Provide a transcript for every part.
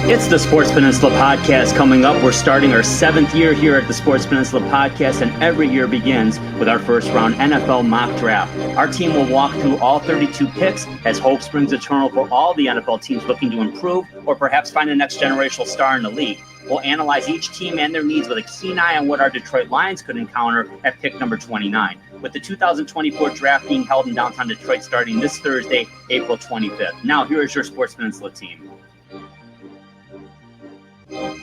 It's the Sports Peninsula Podcast coming up. We're starting our 7th year here at the Sports Peninsula Podcast, and every year begins with our first round NFL mock draft. Our team will walk through all 32 picks as hope springs eternal for all the NFL teams looking to improve or perhaps find a next generational star in the league. We'll analyze each team and their needs with a keen eye on what our Detroit Lions could encounter at pick number 29. With the 2024 draft being held in downtown Detroit starting this Thursday, April 25th. Now, here is your Sports Peninsula team.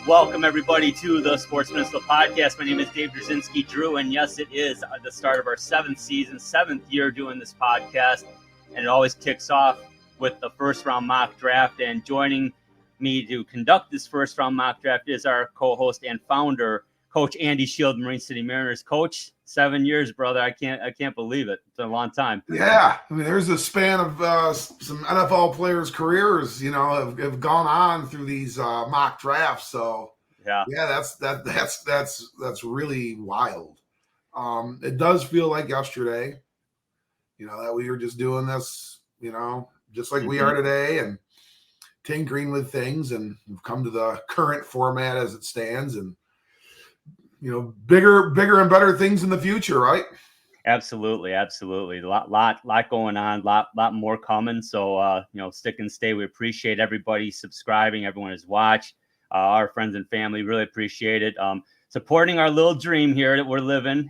Welcome, everybody, to the Sports Peninsula Podcast. My name is Dave Drzinski, Drew, and yes, it is the start of our 7th season, 7th year doing this podcast, and it always kicks off with the first-round mock draft, and joining me to conduct this first-round mock draft is our co-host and founder, Coach Andy Shield, Marine City Mariners. Coach, 7 years, brother. I can't believe it. It's been a long time. Yeah, I mean, there's a span of some NFL players' careers, have gone on through these mock drafts. So yeah, that's really wild. It does feel like yesterday, that we were just doing this, just like we are today, and tinkering with things, and we've come to the current format as it stands, and bigger and better things in the future, right? Absolutely. A lot going on, lot more coming. So, stick and stay. We appreciate everybody subscribing, everyone who's watched, our friends and family, really appreciate it. Supporting our little dream here that we're living,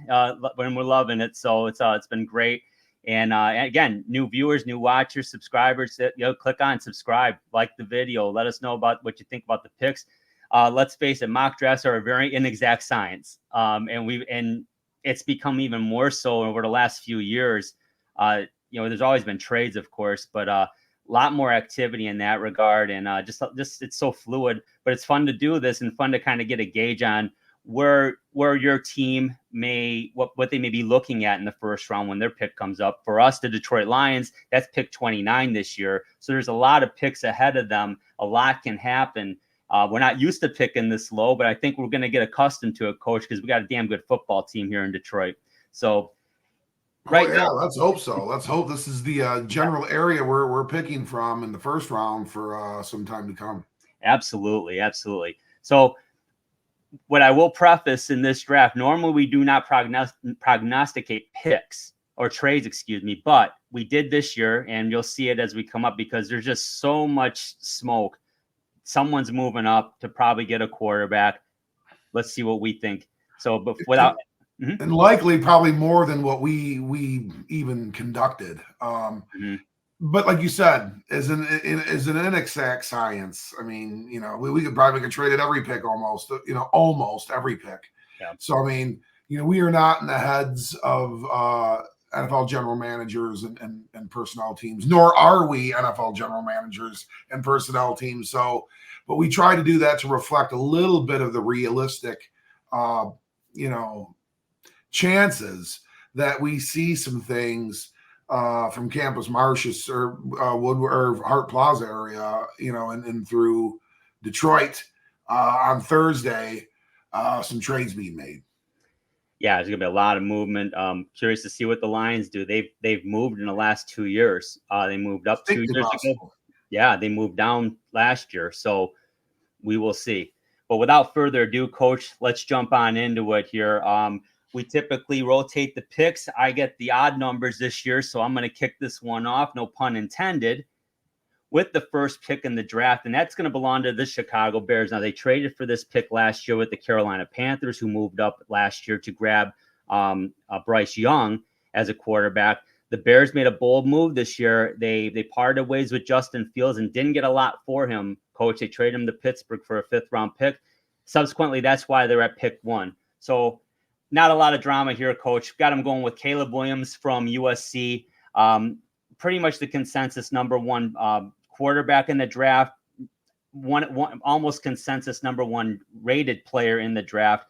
when we're loving it. So it's been great. And again, new viewers, new watchers, subscribers, click on subscribe, like the video, let us know about what you think about the picks. Let's face it, mock drafts are a very inexact science. And it's become even more so over the last few years. There's always been trades, of course, but a lot more activity in that regard. And just it's so fluid, but it's fun to do this and fun to kind of get a gauge on where your team what they may be looking at in the first round when their pick comes up. For us, the Detroit Lions, that's pick 29 this year. So there's a lot of picks ahead of them. A lot can happen. We're not used to picking this low, but I think we're going to get accustomed to it, Coach, because we got a damn good football team here in Detroit. So, now, let's hope so. Let's hope this is the general area where we're picking from in the first round for some time to come. Absolutely. So, what I will preface in this draft, normally we do not prognosticate picks or trades, but we did this year, and you'll see it as we come up because there's just so much smoke. Someone's moving up to probably get a quarterback. Let's see what we think. So, but without and likely probably more than what we even conducted. But like you said, is an inexact science. I mean, we could probably get traded every pick almost every pick. Yeah. So I mean, we are not in the heads of NFL general managers and personnel teams, nor are we NFL general managers and personnel teams. So, but we try to do that to reflect a little bit of the realistic, chances that we see some things from Campus Martius or Woodward or Hart Plaza area, and through Detroit on Thursday, some trades being made. Yeah, there's gonna be a lot of movement. Curious to see what the Lions do. They've moved in the last 2 years. They moved up 2 years ago. Yeah, they moved down last year. So we will see. But without further ado, Coach, let's jump on into it here. We typically rotate the picks. I get the odd numbers this year, so I'm going to kick this one off, no pun intended, with the first pick in the draft, and that's going to belong to the Chicago Bears. Now, they traded for this pick last year with the Carolina Panthers, who moved up last year to grab Bryce Young as a quarterback. The Bears made a bold move this year. They parted ways with Justin Fields and didn't get a lot for him, Coach. They traded him to Pittsburgh for a 5th-round pick. Subsequently, that's why they're at pick 1. So not a lot of drama here, Coach. Got him going with Caleb Williams from USC. Pretty much the consensus number 1 quarterback in the draft, one almost consensus number 1 rated player in the draft.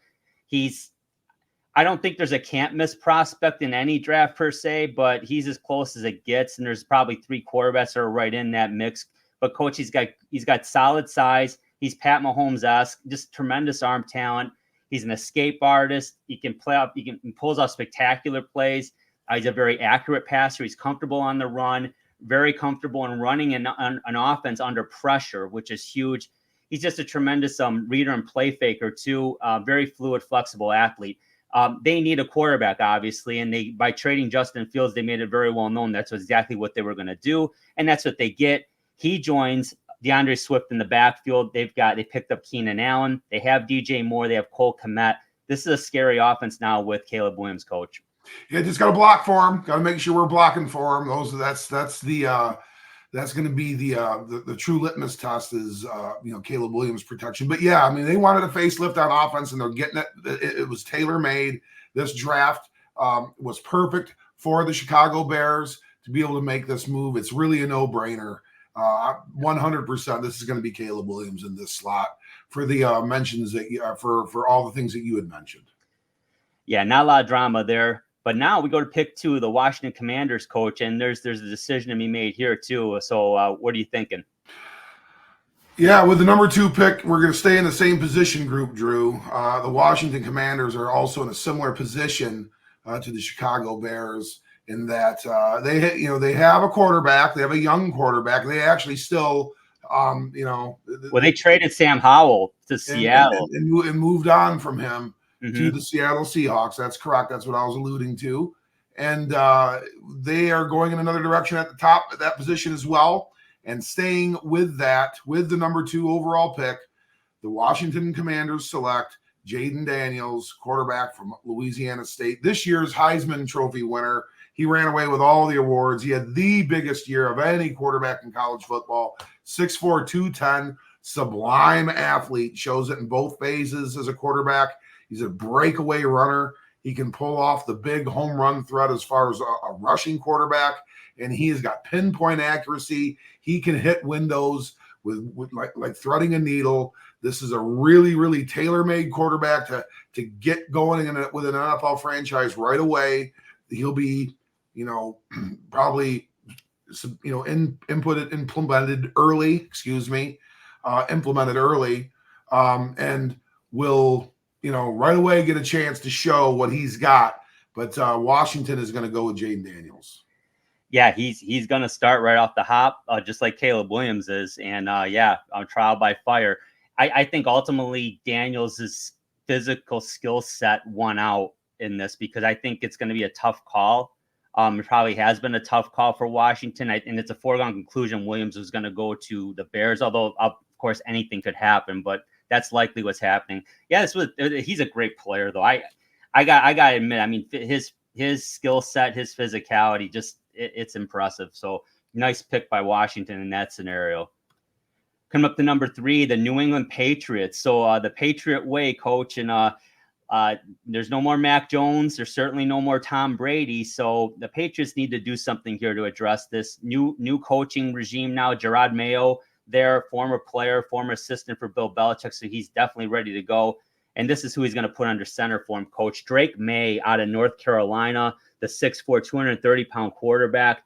I don't think there's a can't miss prospect in any draft per se, but he's as close as it gets. And there's probably 3 quarterbacks that are right in that mix. But Coach, he's got solid size. He's Pat Mahomes-esque, just tremendous arm talent. He's an escape artist. He can he pulls off spectacular plays. He's a very accurate passer. He's comfortable on the run, very comfortable in running an offense under pressure, which is huge. he's just a tremendous reader and play faker too. Very fluid, flexible athlete. They need a quarterback, obviously, and by trading Justin Fields, they made it very well known that's exactly what they were going to do, and that's what they get. He joins DeAndre Swift in the backfield. They picked up Keenan Allen. They have DJ Moore. They have Cole Kmet. This is a scary offense now with Caleb Williams, coach. Yeah, just got to block for him. Got to make sure we're blocking for him. That's going to be the true litmus test is Caleb Williams protection. But yeah, I mean, they wanted a facelift on offense, and they're getting it. It was tailor made. This draft was perfect for the Chicago Bears to be able to make this move. It's really a no brainer. 100%. This is going to be Caleb Williams in this slot for the mentions that for all the things that you had mentioned. Yeah, not a lot of drama there. But now we go to pick 2, the Washington Commanders, coach, and there's a decision to be made here too. So what are you thinking? Yeah, with the number 2 pick, we're going to stay in the same position group, Drew. The Washington Commanders are also in a similar position to the Chicago Bears in that they have a quarterback. They have a young quarterback. They actually still, well, they traded Sam Howell to Seattle and moved on from him. To the Seattle Seahawks. That's correct. That's what I was alluding to. And they are going in another direction at the top of that position as well. And staying with that, with the number 2 overall pick, the Washington Commanders select Jaden Daniels, quarterback from Louisiana State. This year's Heisman Trophy winner. He ran away with all the awards. He had the biggest year of any quarterback in college football. 6'4", 210, sublime athlete. Shows it in both phases as a quarterback. He's a breakaway runner. He can pull off the big home run threat as far as a rushing quarterback, and he has got pinpoint accuracy. He can hit windows with like threading a needle. This is a really, really tailor-made quarterback to get going with an NFL franchise right away. He'll be, probably, implemented early, and will, right away get a chance to show what he's got. But Washington is going to go with Jaden Daniels. Yeah, he's going to start right off the hop, just like Caleb Williams is. And on trial by fire. I think ultimately Daniels' physical skill set won out in this because I think it's going to be a tough call. It probably has been a tough call for Washington. And it's a foregone conclusion Williams is going to go to the Bears, although, of course, anything could happen. But that's likely what's happening. Yeah, he's a great player, though. I gotta admit, I mean, his skill set, his physicality, it's impressive. So nice pick by Washington in that scenario. Coming up to number 3, the New England Patriots. So the Patriot way, coach, and there's no more Mac Jones. There's certainly no more Tom Brady. So the Patriots need to do something here to address this new coaching regime now. Gerard Mayo, their former player, former assistant for Bill Belichick, so he's definitely ready to go. And this is who he's going to put under center for him, coach. Drake May out of North Carolina, the 6'4", 230-pound quarterback.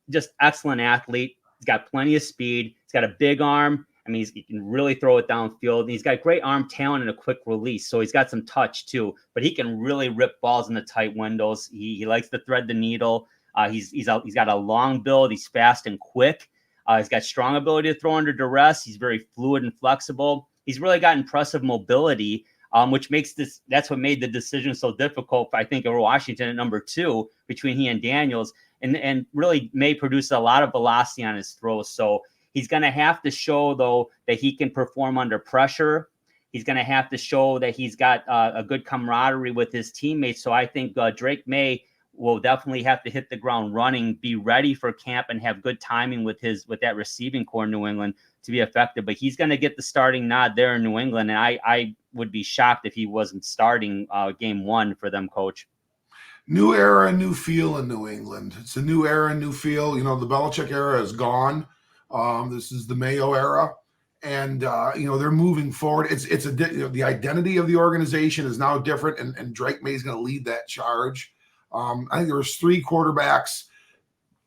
Just excellent athlete. He's got plenty of speed. He's got a big arm. I mean, he can really throw it downfield. And he's got great arm talent and a quick release. So he's got some touch too, but he can really rip balls in the tight windows. He likes to thread the needle. He's got a long build. He's fast and quick. He's got strong ability to throw under duress. He's very fluid and flexible. He's really got impressive mobility, which makes that's what made the decision so difficult, I think, over Washington at number 2 between he and Daniels, and really May produce a lot of velocity on his throws. So he's going to have to show, though, that he can perform under pressure. He's going to have to show that he's got a good camaraderie with his teammates. So I think Drake May will definitely have to hit the ground running, be ready for camp, and have good timing with that receiving core in New England to be effective. But he's going to get the starting nod there in New England, and I would be shocked if he wasn't starting game 1 for them, coach. New era, new feel in New England. It's a new era and new feel. The Belichick era is gone. This is the Mayo era, and they're moving forward. It's the identity of the organization is now different, and Drake May is going to lead that charge. I think there was 3 quarterbacks,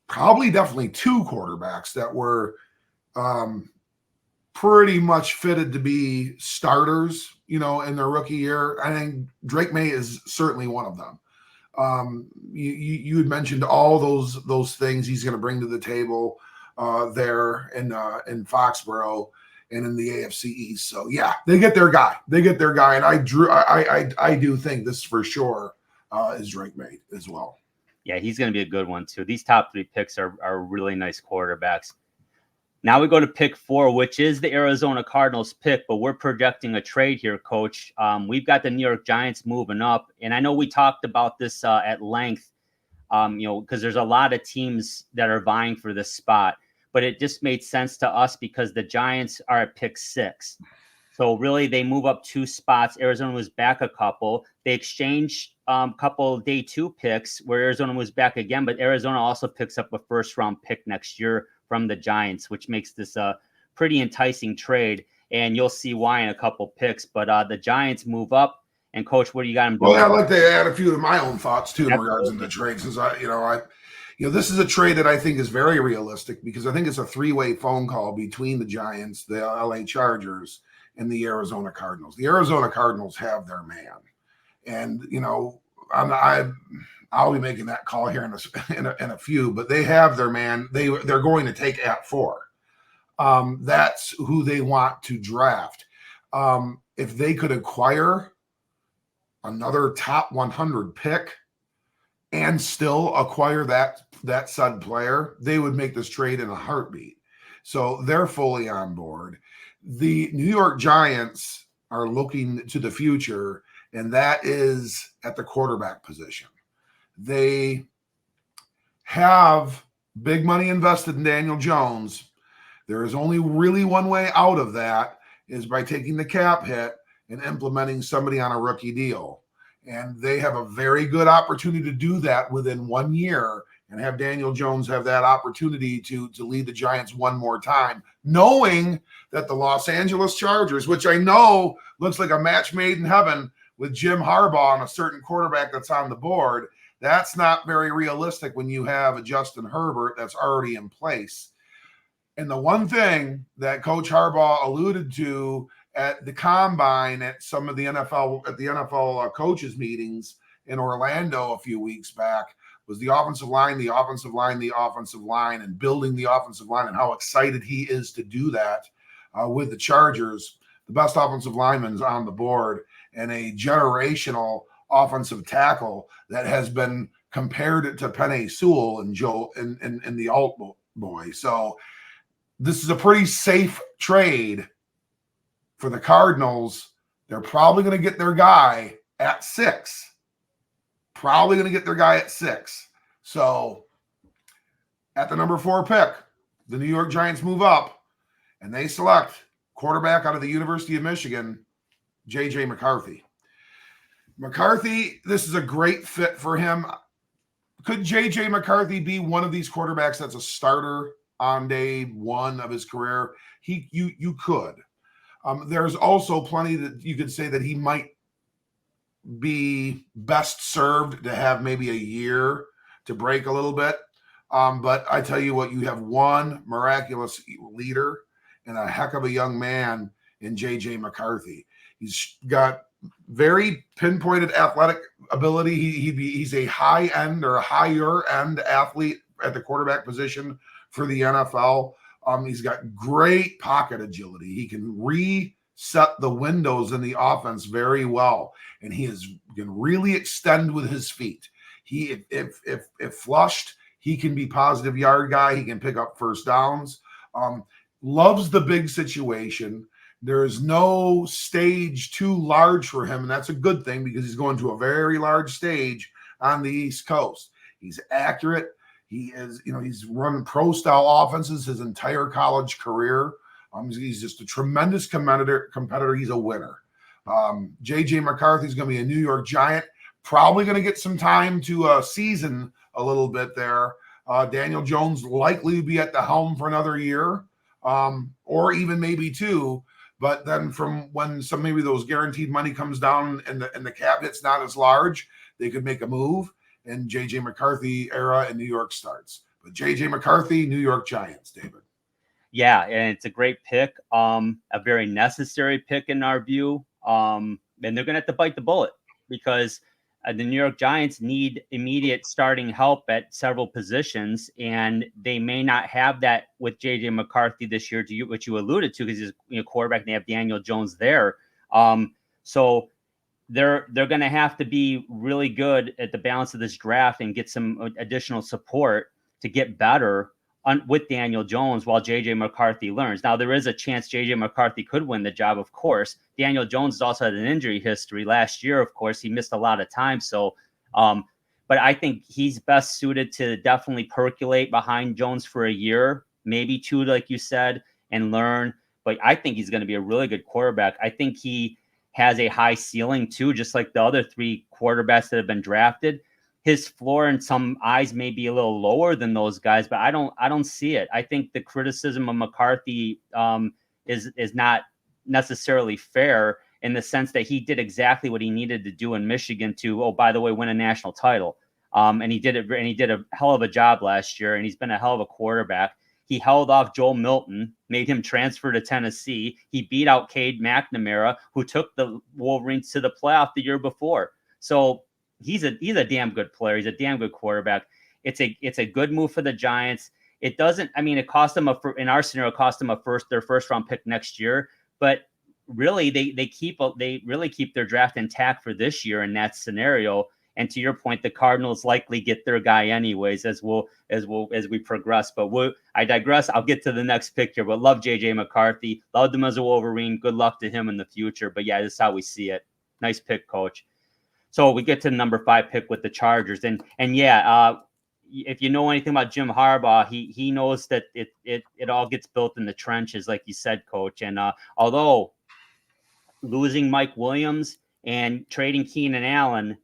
probably definitely 2 quarterbacks that were pretty much fitted to be starters, in their rookie year. I think Drake May is certainly one of them. You had mentioned all those things he's going to bring to the table there in Foxborough. and in the AFC East. So yeah, they get their guy. And I do think this for sure is Drake May as well. Yeah, he's going to be a good one too. These top 3 picks are really nice quarterbacks. Now we go to pick 4, which is the Arizona Cardinals pick, but we're projecting a trade here, Coach. We've got the New York Giants moving up, and I know we talked about this at length, because there's a lot of teams that are vying for this spot, but it just made sense to us because the Giants are at pick 6. So really, they move up 2 spots. Arizona was back a couple. They exchanged a couple day 2 picks where Arizona was back again, but Arizona also picks up a first-round pick next year from the Giants, which makes this a pretty enticing trade. And you'll see why in a couple picks. But the Giants move up. And Coach, what do you got them doing? Well, I'd like to add a few of my own thoughts too in regards to the trade, since this is a trade that I think is very realistic because I think it's a 3-way phone call between the Giants, the LA Chargers, and the Arizona Cardinals. The Arizona Cardinals have their man, and I'll be making that call here in a few, but they have their man. They're going to take at 4. That's who they want to draft. If they could acquire another top 100 pick and still acquire that said player, they would make this trade in a heartbeat. So they're fully on board. The New York Giants are looking to the future, and that is at the quarterback position. They have big money invested in Daniel Jones. There is only really one way out of that is by taking the cap hit and implementing somebody on a rookie deal. And they have a very good opportunity to do that within 1 year and have Daniel Jones have that opportunity to lead the Giants one more time, knowing that the Los Angeles Chargers, which I know looks like a match made in heaven with Jim Harbaugh and a certain quarterback that's on the board, that's not very realistic when you have a Justin Herbert that's already in place. And the one thing that Coach Harbaugh alluded to at the combine at some of the NFL coaches meetings in Orlando a few weeks back was the offensive line, and building the offensive line and how excited he is to do that with the Chargers. The best offensive lineman is on the board and a generational offensive tackle that has been compared to Penei Sewell and Joe and the Alt boy. So this is a pretty safe trade for the Cardinals. They're probably going to get their guy at 6. So at the number 4 pick, the New York Giants move up and they select quarterback out of the University of Michigan, J.J. McCarthy. This is a great fit for him. Could J.J. McCarthy be one of these quarterbacks that's a starter on day 1 of his career? You could. There's also plenty that you could say that he might be best served to have maybe a year to break a little bit. But I tell you what, you have one miraculous leader and a heck of a young man in J.J. McCarthy. He's got very pinpointed athletic ability. He's a high end or a higher end athlete at the quarterback position for the NFL. He's got great pocket agility. He can reset the windows in the offense very well, and he can really extend with his feet. He, if flushed, he can be positive yard guy. He can pick up first downs. Loves the big situation. There is no stage too large for him, and that's a good thing because he's going to a very large stage on the East Coast. He's accurate. He is, he's run pro-style offenses his entire college career. He's just a tremendous competitor. He's a winner. J.J. McCarthy is going to be a New York Giant. Probably going to get some time to season a little bit there. Daniel Jones likely to be at the helm for another year, or even maybe 2. But then from when maybe those guaranteed money comes down and the cap hit's not as large, they could make a move. And J.J. McCarthy era in New York starts. But J.J. McCarthy, New York Giants, David. Yeah, and it's a great pick, a very necessary pick in our view. And they're going to have to bite the bullet because the New York Giants need immediate starting help at several positions, and they may not have that with J.J. McCarthy this year, which you alluded to, because he's quarterback, and they have Daniel Jones there. So they're going to have to be really good at the balance of this draft and get some additional support to get better with Daniel Jones while J.J. McCarthy learns. Now, there is a chance J.J. McCarthy could win the job, of course. Daniel Jones has also had an injury history. Last year, of course, he missed a lot of time. So, but I think he's best suited to definitely percolate behind Jones for a year, maybe 2, like you said, and learn. But I think he's going to be a really good quarterback. I think he has a high ceiling too, just like the other 3 quarterbacks that have been drafted. His floor in some eyes may be a little lower than those guys, but I don't see it. I think the criticism of McCarthy is not necessarily fair, in the sense that he did exactly what he needed to do in Michigan to, oh, by the way, win a national title. And he did it, and he did a hell of a job last year, and he's been a hell of a quarterback. He held off Joel Milton, made him transfer to Tennessee. He beat out Cade McNamara, who took the Wolverines to the playoff the year before. So he's a damn good player. He's a damn good quarterback. It's a good move for the Giants. It doesn't, I mean, it cost them in our scenario, it cost them their first round pick next year, but really they really keep their draft intact for this year in that scenario. And to your point, the Cardinals likely get their guy anyways as we progress. But I digress. I'll get to the next pick here. But love J.J. McCarthy. Loved him as a Wolverine. Good luck to him in the future. But yeah, this is how we see it. Nice pick, Coach. So we get to the number 5 pick with the Chargers. And yeah, if you know anything about Jim Harbaugh, he knows that it all gets built in the trenches, like you said, Coach. And although losing Mike Williams and trading Keenan Allen,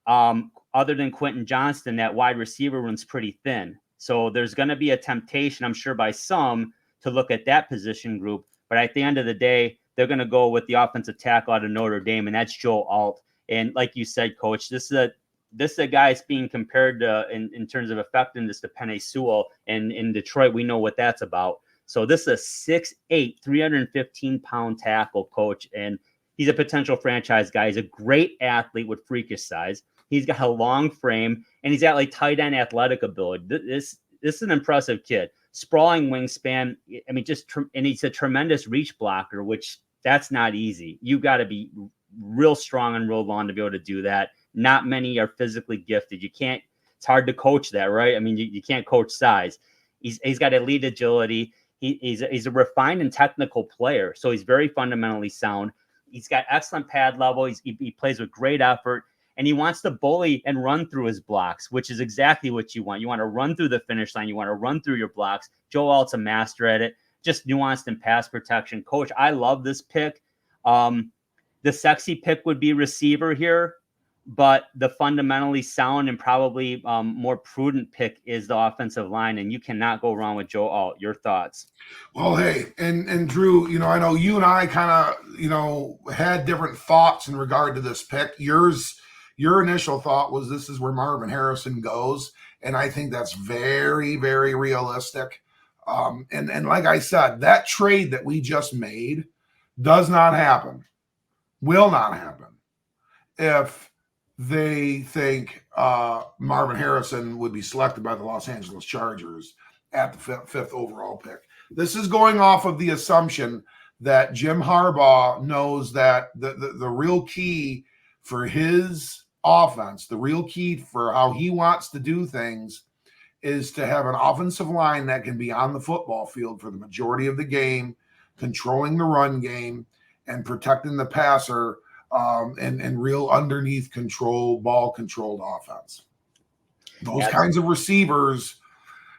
other than Quentin Johnston, that wide receiver room's pretty thin. So there's going to be a temptation, I'm sure, by some to look at that position group. But at the end of the day, they're going to go with the offensive tackle out of Notre Dame, and that's Joe Alt. And like you said, Coach, this is a guy that's being compared to, in terms of effectiveness, to Penei Sewell. And in Detroit, we know what that's about. So this is a 6'8", 315-pound tackle, Coach, and he's a potential franchise guy. He's a great athlete with freakish size. He's got a long frame, and he's got like tight end athletic ability. This is an impressive kid. Sprawling wingspan. I mean, and he's a tremendous reach blocker, which that's not easy. You got to be real strong and real long to be able to do that. Not many are physically gifted. It's hard to coach that, right? I mean, you can't coach size. He's got elite agility. He's a refined and technical player. So he's very fundamentally sound. He's got excellent pad level. He plays with great effort, and he wants to bully and run through his blocks, which is exactly what you want. You want to run through the finish line. You want to run through your blocks. Joe Alt's a master at it. Just nuanced in pass protection. Coach, I love this pick. The sexy pick would be receiver here, but the fundamentally sound and probably more prudent pick is the offensive line, and you cannot go wrong with Joe Alt. Your thoughts? Well, hey, and Drew, I know you and I kind of, had different thoughts in regard to this pick. Your initial thought was this is where Marvin Harrison goes, and I think that's very, very realistic. And like I said, that trade that we just made does not happen, will not happen, if they think Marvin Harrison would be selected by the Los Angeles Chargers at the fifth overall pick. This is going off of the assumption that Jim Harbaugh knows that the real key for his offense, the real key for how he wants to do things, is to have an offensive line that can be on the football field for the majority of the game, controlling the run game and protecting the passer, and real underneath control, ball controlled offense. Those kinds of receivers,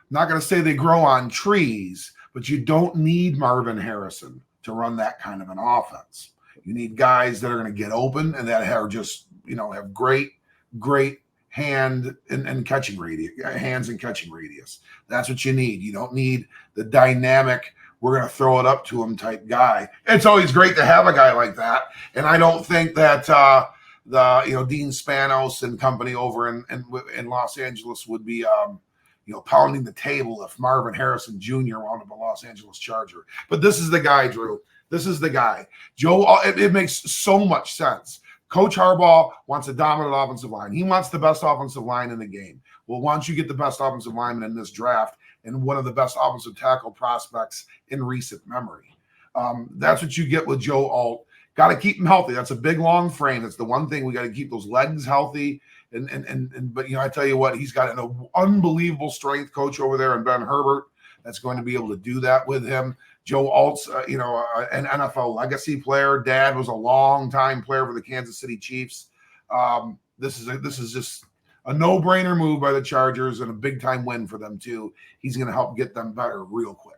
I'm not going to say they grow on trees, but you don't need Marvin Harrison to run that kind of an offense. You need guys that are going to get open and that are just, have great hands and catching radius. That's what you need. You don't need the dynamic, we're going to throw it up to him type guy. It's always great to have a guy like that. And I don't think that Dean Spanos and company over in Los Angeles would be pounding the table if Marvin Harrison Jr. wound up a Los Angeles Charger. But this is the guy, Drew. This is the guy. Joe, it makes so much sense. Coach Harbaugh wants a dominant offensive line. He wants the best offensive line in the game. Well, why don't you get the best offensive lineman in this draft and one of the best offensive tackle prospects in recent memory? That's what you get with Joe Alt. Got to keep him healthy. That's a big, long frame. That's the one thing. We got to keep those legs healthy. But I tell you what, he's got an unbelievable strength coach over there, and Ben Herbert, that's going to be able to do that with him. Joe Alt's, an NFL legacy player. Dad was a long-time player for the Kansas City Chiefs. This is just a no-brainer move by the Chargers and a big-time win for them too. He's going to help get them better real quick.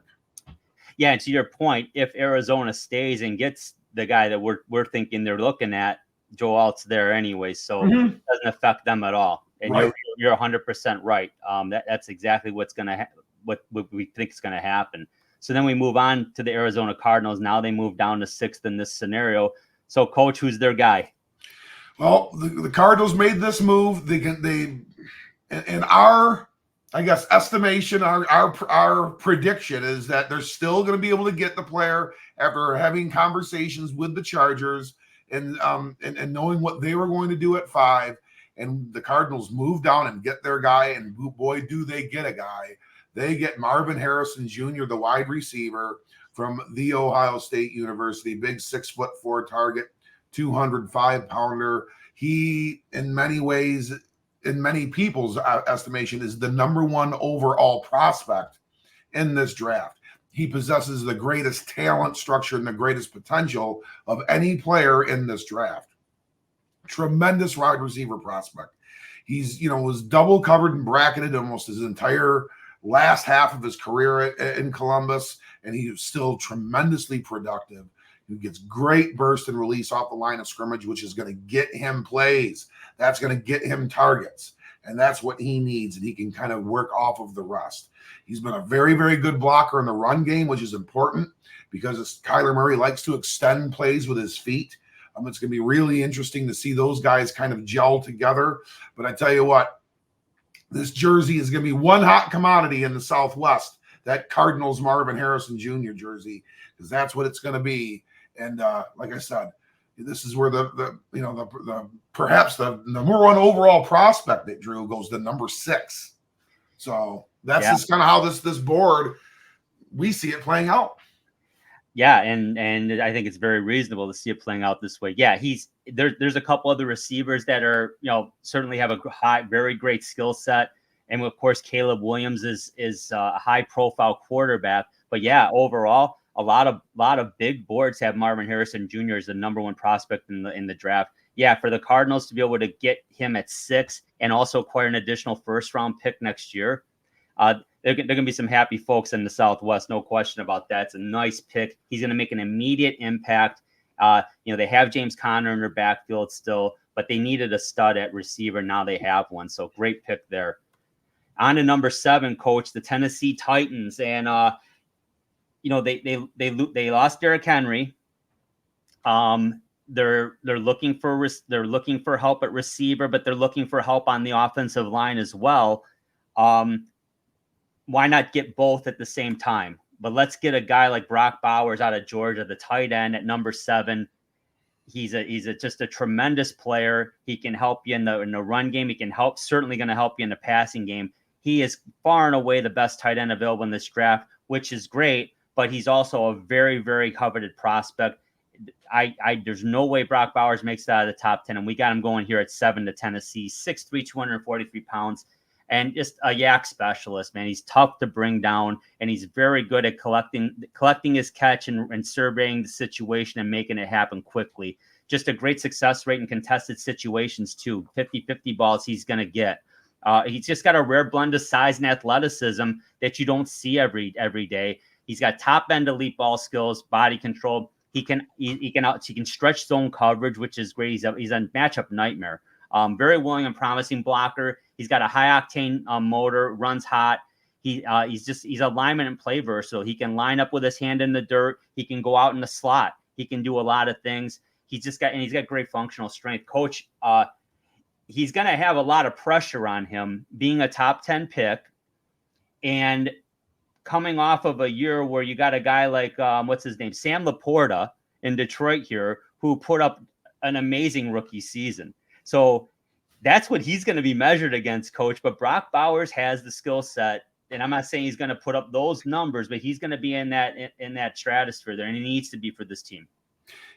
Yeah, and to your point, if Arizona stays and gets the guy that we're thinking they're looking at, Joe Alt's there anyway, so it doesn't affect them at all. And right. You're 100% right. That's exactly what we think is going to happen. So then we move on to the Arizona Cardinals. Now they move down to 6th in this scenario. So, Coach, who's their guy? Well, the Cardinals made this move. They in our, I guess, estimation, our prediction is that they're still going to be able to get the player after having conversations with the Chargers and knowing what they were going to do at 5. And the Cardinals move down and get their guy. And boy, do they get a guy. They get Marvin Harrison Jr., the wide receiver from The Ohio State University, big 6'4" target, 205-pounder. He, in many ways, in many people's estimation, is the number 1 overall prospect in this draft. He possesses the greatest talent structure and the greatest potential of any player in this draft. Tremendous wide receiver prospect. He's, was double covered and bracketed almost his entire last half of his career in Columbus, and he was still tremendously productive. He gets great burst and release off the line of scrimmage, which is going to get him plays. That's going to get him targets, and that's what he needs, and he can kind of work off of the rest. He's been a very, very good blocker in the run game, which is important because Kyler Murray likes to extend plays with his feet. It's going to be really interesting to see those guys kind of gel together. But I tell you what, this jersey is going to be one hot commodity in the Southwest, that Cardinals Marvin Harrison Jr. jersey, because that's what it's going to be. And like I said, this is where the perhaps the number 1 overall prospect that Drew goes to number 6. So that's just kind of how this board, we see it playing out. Yeah, and I think it's very reasonable to see it playing out this way. Yeah, there's a couple other receivers that are, certainly have a very great skill set. And of course, Caleb Williams is a high profile quarterback. But yeah, overall, a lot of big boards have Marvin Harrison Jr. as the number 1 prospect in the draft. Yeah, for the Cardinals to be able to get him at 6 and also acquire an additional 1st round pick next year, they're going to be some happy folks in the Southwest, no question about that. It's a nice pick. He's going to make an immediate impact. They have James Conner in their backfield still, but they needed a stud at receiver. Now they have one, so great pick there. On to number 7, Coach, the Tennessee Titans, and they lost Derrick Henry. They're looking for help at receiver, but they're looking for help on the offensive line as well. Why not get both at the same time? But let's get a guy like Brock Bowers out of Georgia, the tight end at number 7. He's just a tremendous player. He can help you in the run game. He can certainly going to help you in the passing game. He is far and away the best tight end available in this draft, which is great, but he's also a very, very coveted prospect. There's no way Brock Bowers makes it out of the top 10, and we got him going here at 7 to Tennessee, 6'3", 243 pounds. And just a yak specialist, man. He's tough to bring down, and he's very good at collecting his catch and surveying the situation and making it happen quickly. Just a great success rate in contested situations, too. 50-50 balls he's going to get. He's just got a rare blend of size and athleticism that you don't see every day. He's got top-end elite ball skills, body control. He can stretch zone coverage, which is great. He's a matchup nightmare. Very willing and promising blocker. He's got a high octane motor, runs hot. He's a lineman and play versatile. He can line up with his hand in the dirt. He can go out in the slot. He can do a lot of things. He's got great functional strength. Coach, he's going to have a lot of pressure on him being a top 10 pick and coming off of a year where you got a guy like, what's his name? Sam Laporta in Detroit here, who put up an amazing rookie season. So that's what he's going to be measured against, Coach. But Brock Bowers has the skill set, and I'm not saying he's going to put up those numbers, but he's going to be in that stratosphere there, and he needs to be for this team.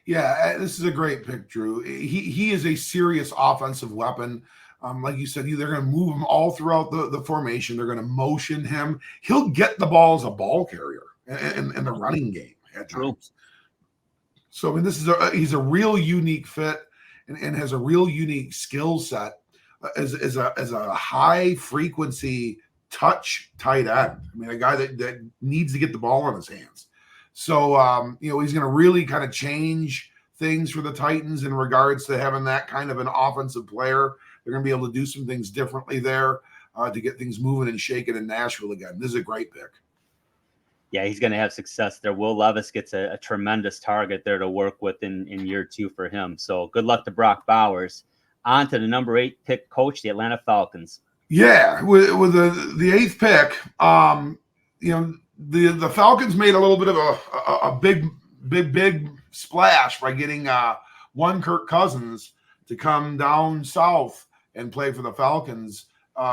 Yeah, this is a great pick, Drew. He is a serious offensive weapon. Like you said, they're going to move him all throughout the formation. They're going to motion him. He'll get the ball as a ball carrier in the running game at times. So I mean, he's a real unique fit and has a real unique skill set as a high frequency touch tight end. I mean, a guy that needs to get the ball in his hands. So, he's going to really kind of change things for the Titans in regards to having that kind of an offensive player. They're going to be able to do some things differently there to get things moving and shaking in Nashville again. This is a great pick. Yeah, he's going to have success there. Will Levis gets a tremendous target there to work with in year 2 for him. So good luck to Brock Bowers. On to the number 8 pick, Coach, the Atlanta Falcons. Yeah, with the 8th pick, the Falcons made a little bit of a big splash by getting one Kirk Cousins to come down south and play for the Falcons.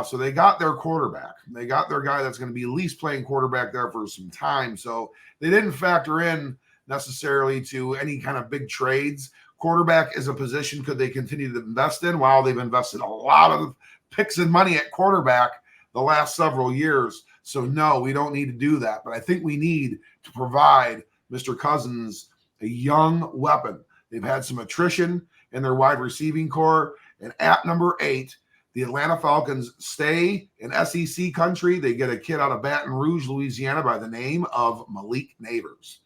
So they got their quarterback. They got their guy that's going to be at least playing quarterback there for some time. So they didn't factor in necessarily to any kind of big trades. Quarterback is a position could they continue to invest in? While they've invested a lot of picks and money at quarterback the last several years. So no, we don't need to do that. But I think we need to provide Mr. Cousins a young weapon. They've had some attrition in their wide receiving core. And at number 8, the Atlanta Falcons stay in SEC country. They get a kid out of Baton Rouge, Louisiana by the name of Malik Neighbors.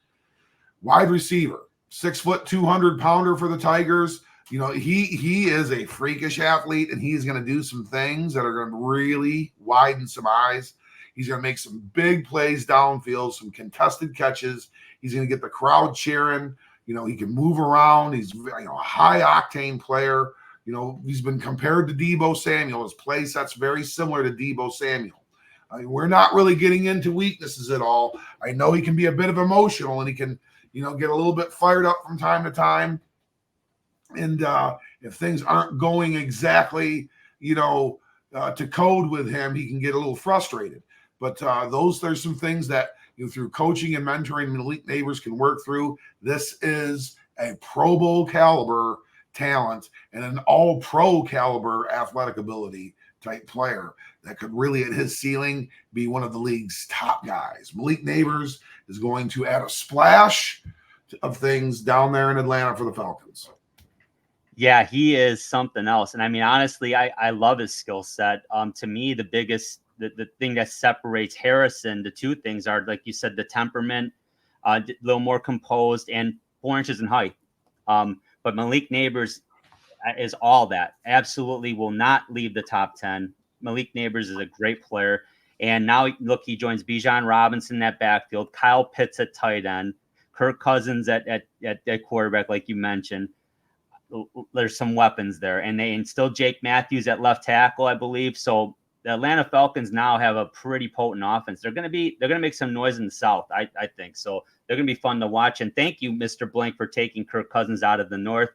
Wide receiver, 6 foot, 200-pounder for the Tigers. He is a freakish athlete, and he's going to do some things that are going to really widen some eyes. He's going to make some big plays downfield, some contested catches. He's going to get the crowd cheering. He can move around. He's a high-octane player. He's been compared to Deebo Samuel. His play set's very similar to Deebo Samuel. I mean, we're not really getting into weaknesses at all. I know he can be a bit of emotional, and he can, get a little bit fired up from time to time. And if things aren't going exactly, to code with him, he can get a little frustrated. But there's some things that through coaching and mentoring Malik Neighbors can work through. This is a Pro Bowl caliber talent and an all-pro caliber athletic ability type player that could really at his ceiling be one of the league's top guys. Malik Neighbors is going to add a splash of things down there in Atlanta for the Falcons. Yeah, he is something else. And I mean, honestly, I love his skill set. To me, the thing that separates Harrison, the two things are, like you said, the temperament, a little more composed, and 4 inches in height. But Malik Neighbors is all that. Absolutely will not leave the top 10. Malik Neighbors is a great player. And now, look, he joins Bijan Robinson in that backfield, Kyle Pitts at tight end, Kirk Cousins at quarterback, like you mentioned. There's some weapons there. And they instill Jake Matthews at left tackle, I believe. So the Atlanta Falcons now have a pretty potent offense. They're going to make some noise in the South, I think. So they're going to be fun to watch. And thank you, Mr. Blank, for taking Kirk Cousins out of the North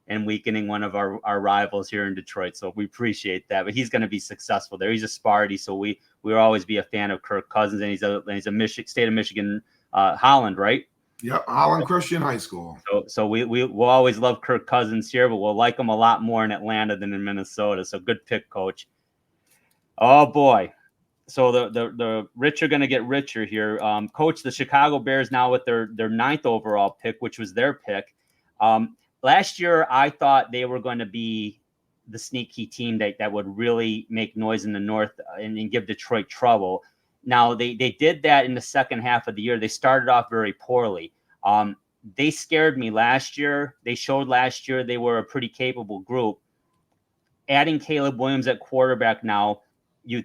and weakening one of our rivals here in Detroit. So we appreciate that. But he's going to be successful there. He's a Sparty, so we'll always be a fan of Kirk Cousins. And he's a state of Michigan, Holland, right? Yep, Holland Christian High School. So we'll always love Kirk Cousins here, but we'll like him a lot more in Atlanta than in Minnesota. So good pick, Coach. Oh boy. So the rich are going to get richer here. Coach, the Chicago Bears now with their 9th overall pick, which was their pick. Last year, I thought they were going to be the sneaky team that would really make noise in the North and give Detroit trouble. Now, they did that in the second half of the year. They started off very poorly. They scared me last year. They showed last year they were a pretty capable group. Adding Caleb Williams at quarterback now, you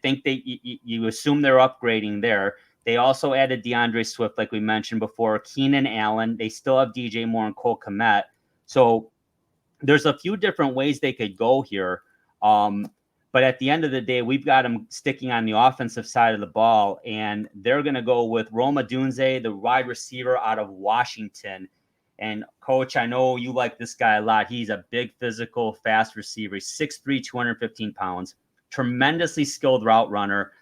think you assume they're upgrading there. They also added DeAndre Swift, like we mentioned before, Keenan Allen. They still have DJ Moore and Cole Kmet. So there's a few different ways they could go here. But at the end of the day, we've got them sticking on the offensive side of the ball, and they're going to go with Rome Odunze, the wide receiver out of Washington. And Coach, I know you like this guy a lot. He's a big, physical, fast receiver. He's 6'3", 215 pounds, tremendously skilled route runner,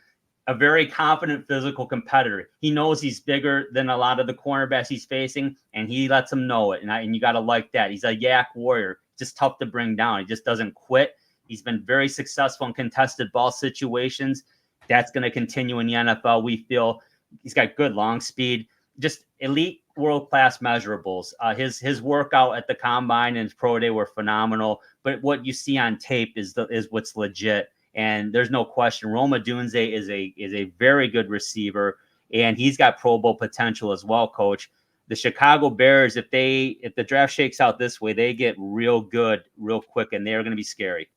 a very confident physical competitor. He knows he's bigger than a lot of the cornerbacks he's facing, and he lets them know it. And you got to like that. He's a yak warrior, just tough to bring down. He just doesn't quit. He's been very successful in contested ball situations. That's going to continue in the NFL. We feel he's got good long speed, just elite world-class measurables. His workout at the combine and his pro day were phenomenal. But what you see on tape is what's legit. And there's no question, Rome Odunze is a very good receiver, and he's got Pro Bowl potential as well, Coach. The Chicago Bears, if the draft shakes out this way, they get real good real quick, and they're going to be scary.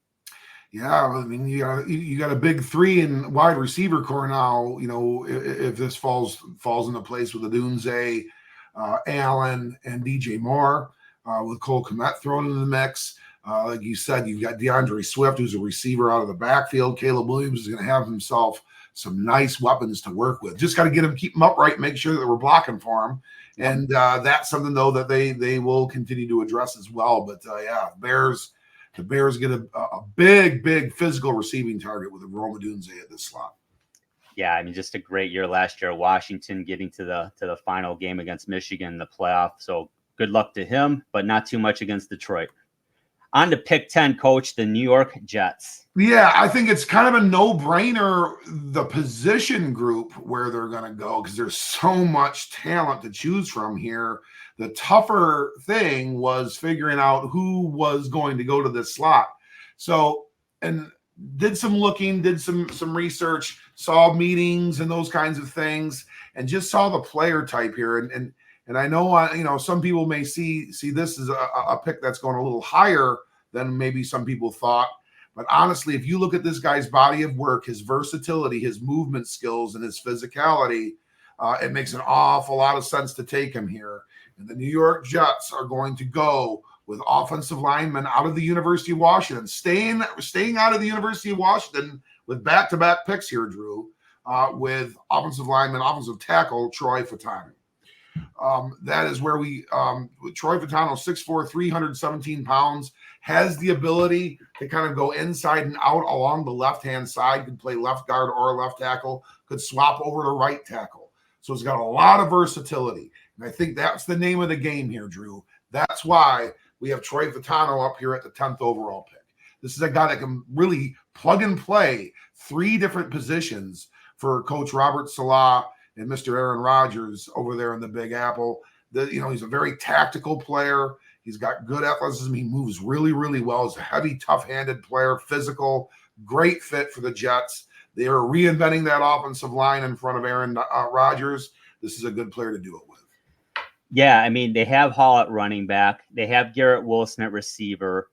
Yeah, I mean, you got a big 3 in wide receiver core now. You know, if this falls into place with Odunze, Allen, and DJ Moore, with Cole Kmet thrown into the mix. Like you said, you've got DeAndre Swift, who's a receiver out of the backfield. Caleb Williams is going to have himself some nice weapons to work with. Just got to keep him upright, make sure that we're blocking for him. And that's something, though, that they will continue to address as well. But, the Bears get a big physical receiving target with a Rome Odunze at this slot. Yeah, I mean, just a great year last year. Washington getting to the final game against Michigan in the playoff. So good luck to him, but not too much against Detroit. On to pick 10, Coach, the New York Jets. Yeah, I think it's kind of a no-brainer, the position group where they're going to go, because there's so much talent to choose from here. The tougher thing was figuring out who was going to go to this slot. So, and did some looking, did some research, saw meetings and those kinds of things, and just saw the player type here. And I know, some people may see this as a pick that's going a little higher than maybe some people thought. But honestly, if you look at this guy's body of work, his versatility, his movement skills, and his physicality, it makes an awful lot of sense to take him here. And the New York Jets are going to go with offensive linemen out of the University of Washington, staying out of the University of Washington with back-to-back picks here, Drew, with offensive tackle Troy Fautanu. That is where with Troy Fautanu, 6'4", 317 pounds, has the ability to kind of go inside and out along the left-hand side, could play left guard or left tackle, could swap over to right tackle. So it's got a lot of versatility. And I think that's the name of the game here, Drew. That's why we have Troy Fautanu up here at the 10th overall pick. This is a guy that can really plug and play 3 different positions for Coach Robert Saleh and Mr. Aaron Rodgers over there in the Big Apple. He's a very tactical player. He's got good athleticism. He moves really, really well. He's a heavy, tough-handed player, physical, great fit for the Jets. They are reinventing that offensive line in front of Aaron Rodgers. This is a good player to do it with. Yeah, I mean, they have Hall at running back. They have Garrett Wilson at receiver.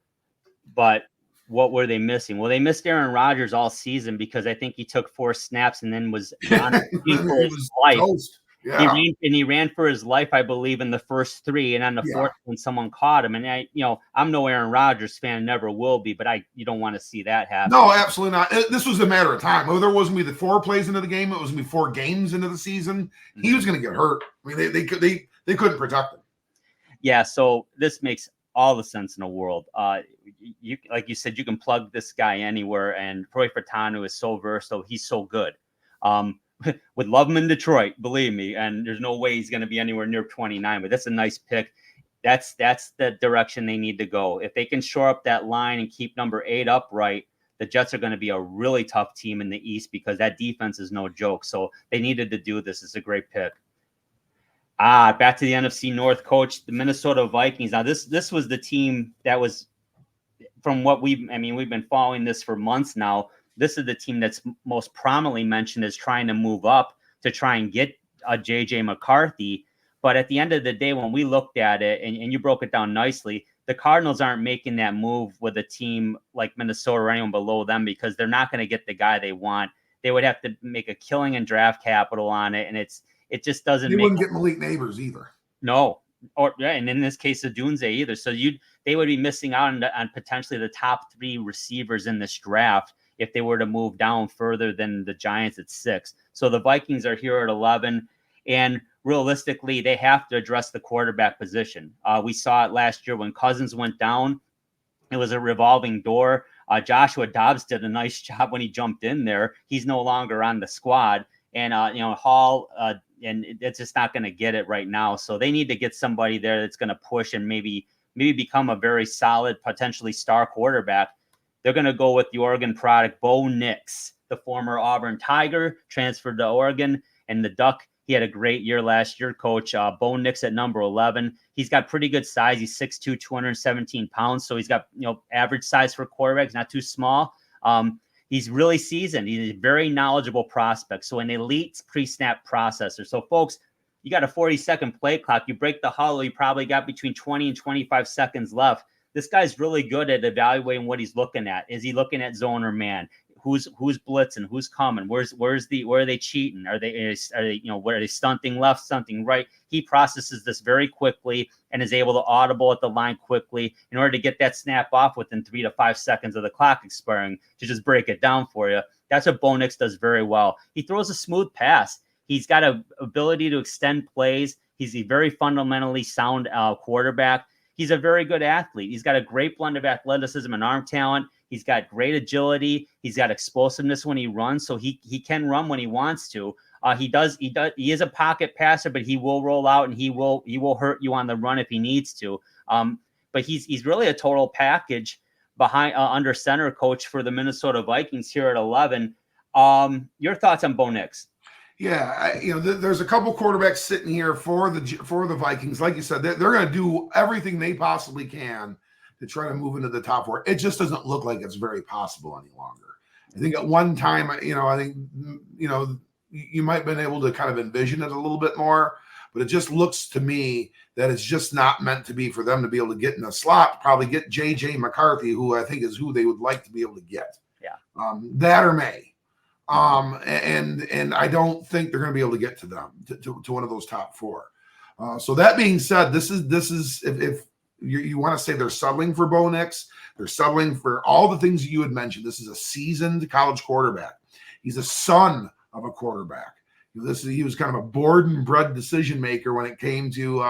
But what were they missing? Well, they missed Aaron Rodgers all season because I think he took 4 snaps and then was on for his life. Toast. Yeah. He ran for his life, I believe, in the first 3, and on the 4th when someone caught him. And I'm no Aaron Rodgers fan, never will be, but you don't want to see that happen. No, absolutely not. This was a matter of time. There wasn't going to be the 4 plays into the game. It was going to be 4 games into the season. He was going to get hurt. I mean, they couldn't protect him. Yeah, so this makes all the sense in the world. You like you said, you can plug this guy anywhere, and Troy Fautanu is so versatile. He's so good. Would love him in Detroit, believe me, and there's no way he's going to be anywhere near 29, but that's a nice pick. That's the direction they need to go. If they can shore up that line and keep number 8 upright, the Jets are going to be a really tough team in the East because that defense is no joke. So they needed to do this. It's a great pick. Back to the NFC North, Coach, the Minnesota Vikings. Now, this was the team that was, from what we've been following this for months now. This is the team that's most prominently mentioned as trying to move up to try and get a J.J. McCarthy. But at the end of the day, when we looked at it, and you broke it down nicely, the Cardinals aren't making that move with a team like Minnesota or anyone below them because they're not going to get the guy they want. They would have to make a killing in draft capital on it, and it just doesn't. They wouldn't get Malik Neighbors either. No, and in this case, Odunze either. So they would be missing out on potentially the top 3 receivers in this draft if they were to move down further than the Giants at 6. So the Vikings are here at 11. And realistically, they have to address the quarterback position. We saw it last year when Cousins went down. It was a revolving door. Joshua Dobbs did a nice job when he jumped in there. He's no longer on the squad. And, Hall, and it's just not going to get it right now. So they need to get somebody there that's going to push and maybe become a very solid, potentially star quarterback. They're going to go with the Oregon product, Bo Nix, the former Auburn Tiger, transferred to Oregon, and the Duck. He had a great year last year, Coach. Bo Nix at number 11. He's got pretty good size. He's 6'2", 217 pounds. So he's got, average size for quarterbacks, not too small. He's really seasoned. He's a very knowledgeable prospect. So an elite pre-snap processor. So folks, you got a 40-second play clock. You break the huddle. You probably got between 20 and 25 seconds left. This guy's really good at evaluating what he's looking at. Is he looking at zone or man? Who's blitzing? Who's coming? Where are they cheating? Are they where are they stunting left, stunting right? He processes this very quickly and is able to audible at the line quickly in order to get that snap off within 3 to 5 seconds of the clock expiring to just break it down for you. That's what Bo Nix does very well. He throws a smooth pass. He's got an ability to extend plays. He's a very fundamentally sound quarterback. He's a very good athlete. He's got a great blend of athleticism and arm talent. He's got great agility. He's got explosiveness when he runs, so he can run when he wants to. He is a pocket passer, but he will roll out and he will hurt you on the run if he needs to. But he's really a total package behind under center coach for the Minnesota Vikings here at 11. Your thoughts on Bo Nix? Yeah, there's a couple quarterbacks sitting here for the Vikings. Like you said, they're going to do everything they possibly can to try to move into the top 4. It just doesn't look like it's very possible any longer. I think at one time, you might have been able to kind of envision it a little bit more, but it just looks to me that it's just not meant to be for them to be able to get in a slot, probably get J.J. McCarthy, who I think is who they would like to be able to get. Yeah. That or May. And I don't think they're going to be able to get to them, to one of those top 4. So that being said, this is if you want to say they're settling for Bo Nix, they're settling for all the things you had mentioned. This is a seasoned college quarterback. He's a son of a quarterback. He was kind of a born and bred decision maker when it came to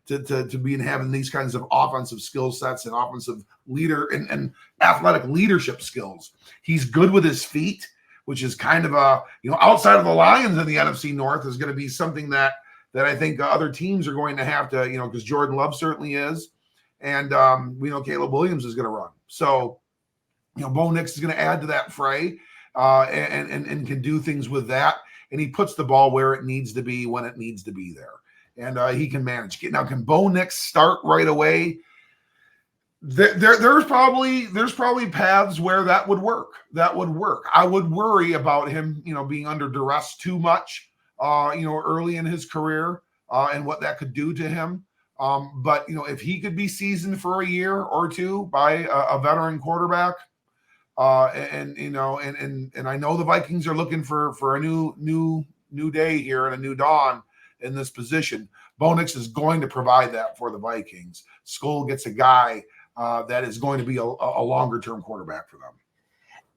having these kinds of offensive skill sets and offensive leader and athletic leadership skills. He's good with his feet, which is kind of outside of the Lions in the NFC North is going to be something that I think other teams are going to have to, because Jordan Love certainly is. And we know Caleb Williams is going to run. So, Bo Nix is going to add to that fray and can do things with that. And he puts the ball where it needs to be when it needs to be there. And he can manage. Now, can Bo Nix start right away? There's probably paths where that would work. I would worry about him, being under duress too much, early in his career, and what that could do to him. But if he could be seasoned for a year or two by a veteran quarterback, and I know the Vikings are looking for a new day here and a new dawn in this position. Bo Nix is going to provide that for the Vikings. Skol gets a guy that is going to be a longer-term quarterback for them.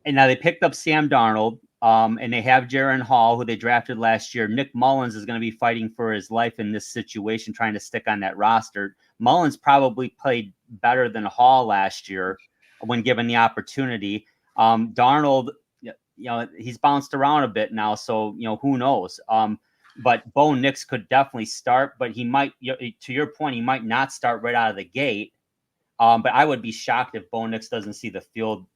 And now they picked up Sam Darnold, and they have Jaron Hall, who they drafted last year. Nick Mullins is going to be fighting for his life in this situation, trying to stick on that roster. Mullins probably played better than Hall last year when given the opportunity. Darnold, he's bounced around a bit now, so, who knows? But Bo Nix could definitely start, but he might, to your point, he might not start right out of the gate. But I would be shocked if Bo Nix doesn't see the field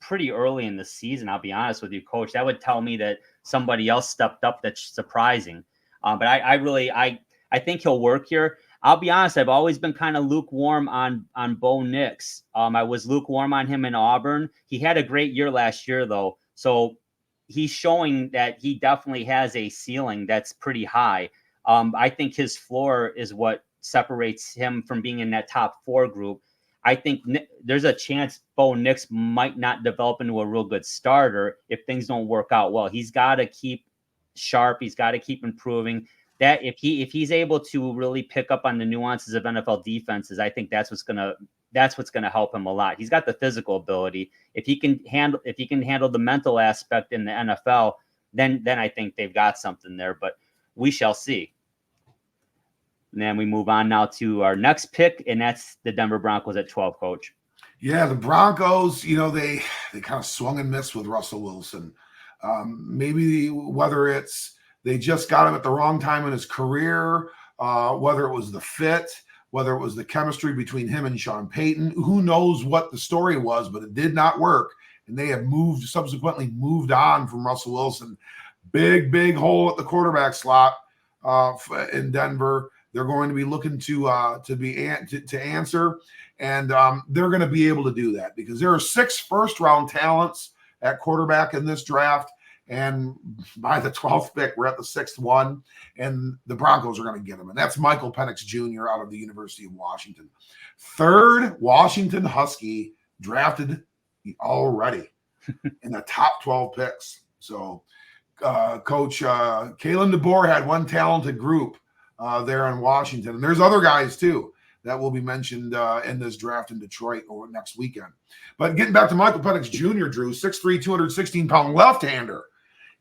pretty early in the season. I'll be honest with you, Coach. That would tell me that somebody else stepped up. That's surprising. But I think he'll work here. I'll be honest. I've always been kind of lukewarm on Bo Nix. I was lukewarm on him in Auburn. He had a great year last year, though. So he's showing that he definitely has a ceiling that's pretty high. I think his floor is what separates him from being in that top 4 group. I think there's a chance Bo Nix might not develop into a real good starter if things don't work out well. He's got to keep sharp. He's got to keep improving. That if he's able to really pick up on the nuances of NFL defenses, I think that's what's gonna help him a lot. He's got the physical ability. If he can handle the mental aspect in the NFL, then I think they've got something there. But we shall see. And then we move on now to our next pick, and that's the Denver Broncos at 12, Coach. Yeah, the Broncos, they kind of swung and missed with Russell Wilson. Maybe whether it's they just got him at the wrong time in his career, whether it was the fit, whether it was the chemistry between him and Sean Payton, who knows what the story was, but it did not work. And they have subsequently moved on from Russell Wilson. Big hole at the quarterback slot in Denver. They're going to be looking to answer, and they're going to be able to do that because there are 6 first-round talents at quarterback in this draft, and by the 12th pick, we're at the 6th one, and the Broncos are going to get him, and that's Michael Penix Jr. out of the University of Washington. 3rd Washington Husky drafted already in the top 12 picks. So Coach Kalen DeBoer had one talented group there in Washington. And there's other guys, too, that will be mentioned in this draft in Detroit over next weekend. But getting back to Michael Penix Jr., Drew, 6'3", 216-pound left-hander.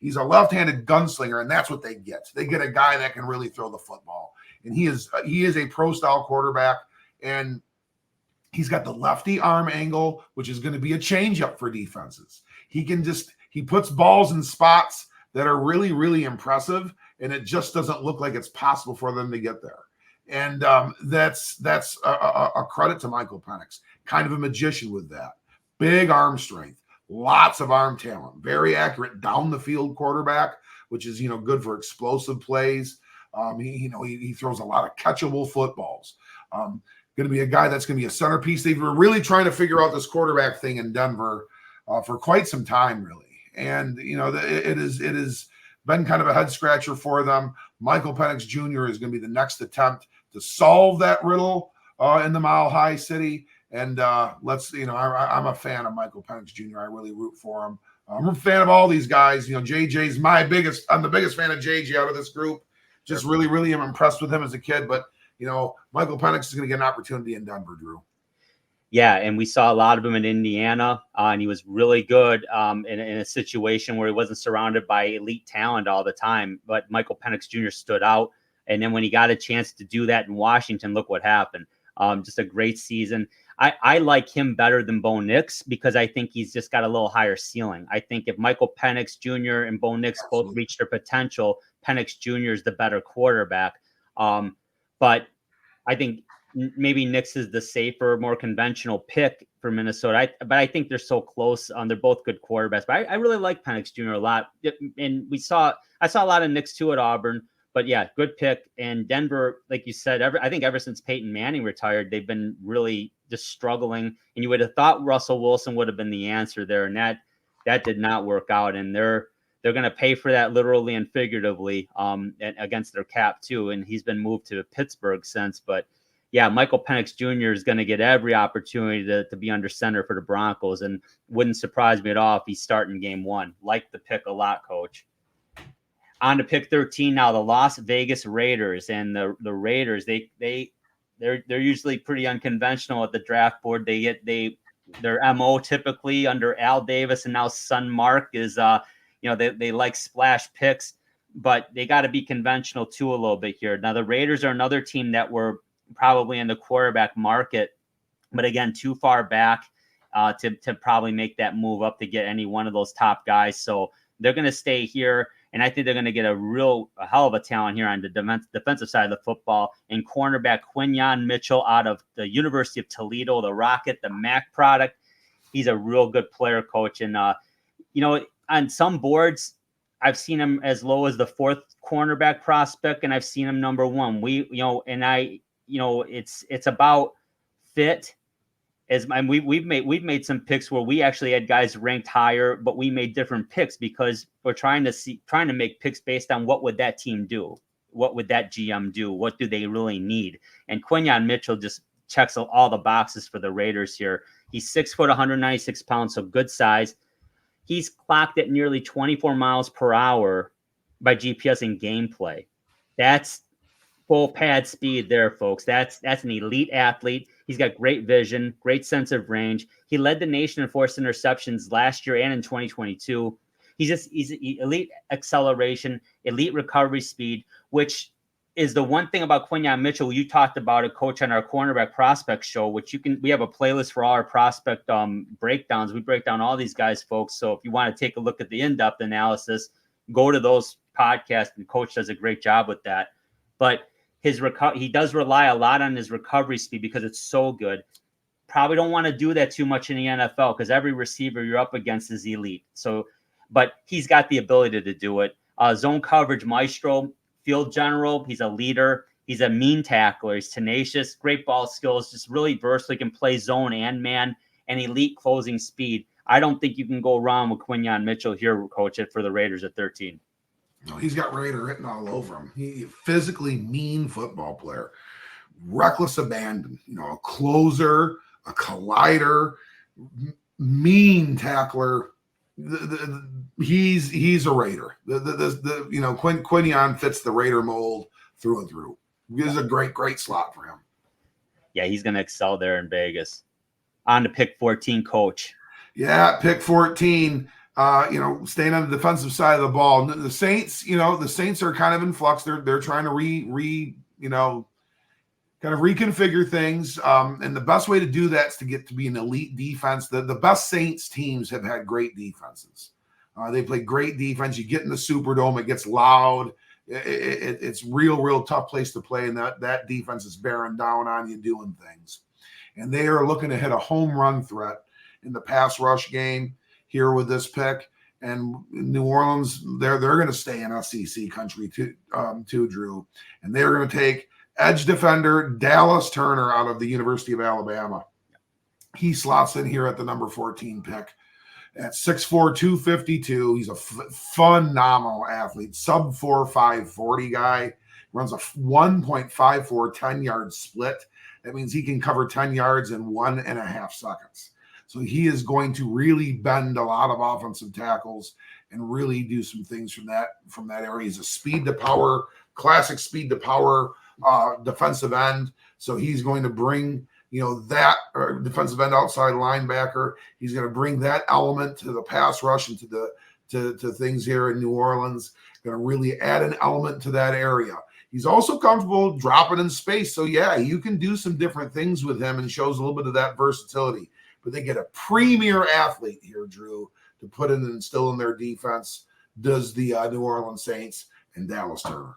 He's a left-handed gunslinger, and that's what they get. They get a guy that can really throw the football. And he is a pro-style quarterback, and he's got the lefty arm angle, which is going to be a changeup for defenses. He puts balls in spots that are really, really impressive, and it just doesn't look like it's possible for them to get there. And that's a credit to Michael Penix. Kind of a magician with that. Big arm strength, lots of arm talent, very accurate down the field quarterback, which is good for explosive plays. He throws a lot of catchable footballs. Going to be a guy that's going to be a centerpiece. They were really trying to figure out this quarterback thing in Denver for quite some time, really. And, it is been kind of a head scratcher for them. Michael Penix Jr. is going to be the next attempt to solve that riddle in the Mile High City. And I'm a fan of Michael Penix Jr. I really root for him. I'm a fan of all these guys. JJ's I'm the biggest fan of JJ out of this group. Just really, really am impressed with him as a kid. But, Michael Penix is going to get an opportunity in Denver, Drew. Yeah, and we saw a lot of him in Indiana, and he was really good in a situation where he wasn't surrounded by elite talent all the time. But Michael Penix Jr. stood out, and then when he got a chance to do that in Washington, look what happened. Just a great season. I like him better than Bo Nix because I think he's just got a little higher ceiling. I think if Michael Penix Jr. and Bo Nix both reach their potential, Penix Jr. is the better quarterback. But I think maybe Nix is the safer, more conventional pick for Minnesota. But I think they're so close. They're both good quarterbacks. But I really like Penix Jr. a lot. And I saw a lot of Nix too at Auburn. But yeah, good pick. And Denver, like you said, I think ever since Peyton Manning retired, they've been really just struggling. And you would have thought Russell Wilson would have been the answer there. And that did not work out. And they're going to pay for that literally and figuratively against their cap too. And he's been moved to Pittsburgh since. But yeah, Michael Penix Jr. is going to get every opportunity to be under center for the Broncos, and wouldn't surprise me at all if he's starting game 1. Like the pick a lot, Coach. On to pick 13 now, the Las Vegas Raiders, and the Raiders they're usually pretty unconventional at the draft board. Their MO typically under Al Davis and now son Mark is they like splash picks, but they got to be conventional too a little bit here. Now the Raiders are another team that were probably in the quarterback market, but again, too far back to probably make that move up to get any one of those top guys. So they're going to stay here, and I think they're going to get a hell of a talent here on the defensive side of the football. And cornerback Quinyon Mitchell out of the University of Toledo, the Rocket, the MAC product. He's a real good player, Coach. And, on some boards, I've seen him as low as the 4th cornerback prospect, and I've seen him number 1. It's about fit. We've made some picks where we actually had guys ranked higher, but we made different picks because we're trying to make picks based on what would that team do, what would that GM do, what do they really need. And Quinyon Mitchell just checks all the boxes for the Raiders here. He's 6 foot, 196 pounds, so good size. He's clocked at nearly 24 miles per hour by GPS in gameplay. That's full pad speed there, folks. That's an elite athlete. He's got great vision, great sense of range. He led the nation in forced interceptions last year and in 2022. He's elite acceleration, elite recovery speed, which is the one thing about Quinyon Mitchell. You talked about it, Coach, on our cornerback prospect show, which we have a playlist for all our prospect breakdowns. We break down all these guys, folks. So if you want to take a look at the in-depth analysis, go to those podcasts, and Coach does a great job with that. But he does rely a lot on his recovery speed because it's so good. Probably don't want to do that too much in the NFL because every receiver you're up against is elite. So, but he's got the ability to do it. Zone coverage maestro, field general. He's a leader. He's a mean tackler. He's tenacious, great ball skills, just really versatile. He can play zone and man, and elite closing speed. I don't think you can go wrong with Quinyon Mitchell here, Coach, for the Raiders at 13. No, he's got Raider written all over him. He physically mean football player, reckless abandon, a closer, a collider, mean tackler. He's a Raider. Quinyon fits the Raider mold through and through. This is a great slot for him. Yeah, he's going to excel there in Vegas. On to pick 14, Coach. Yeah, pick 14. Staying on the defensive side of the ball. The Saints, the Saints are kind of in flux. They're trying to kind of reconfigure things. And the best way to do that is to get to be an elite defense. The best Saints teams have had great defenses. They play great defense. You get in the Superdome, it gets loud. It's real tough place to play, and that defense is bearing down on you doing things. And they are looking to hit a home run threat in the pass rush game here with this pick. And New Orleans, they're going to stay in SEC country too, Drew. And they're going to take edge defender Dallas Turner out of the University of Alabama. He slots in here at the number 14 pick. At 6'4", 252, he's a phenomenal athlete. Sub 4.5 40 guy. Runs a 1.54 10-yard split. That means he can cover 10 yards in 1.5 seconds. So he is going to really bend a lot of offensive tackles and really do some things from that area. He's a speed to power, classic speed to power defensive end. So he's going to bring that defensive end outside linebacker. He's going to bring that element to the pass rush and to things here in New Orleans. Going to really add an element to that area. He's also comfortable dropping in space. So yeah, you can do some different things with him and shows a little bit of that versatility. But they get a premier athlete here, Drew, to put in and instill in their defense. Does the New Orleans Saints and Dallas Turner.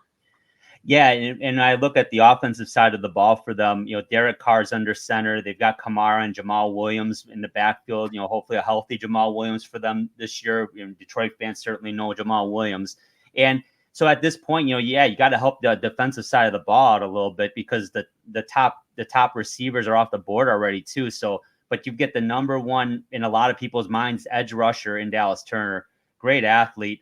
Yeah, and I look at the offensive side of the ball for them. Derek Carr's under center. They've got Kamara and Jamal Williams in the backfield. Hopefully a healthy Jamal Williams for them this year. Detroit fans certainly know Jamal Williams. And so at this point, you got to help the defensive side of the ball out a little bit because the top receivers are off the board already too. So, but you get the number one in a lot of people's minds edge rusher in Dallas Turner. Great athlete.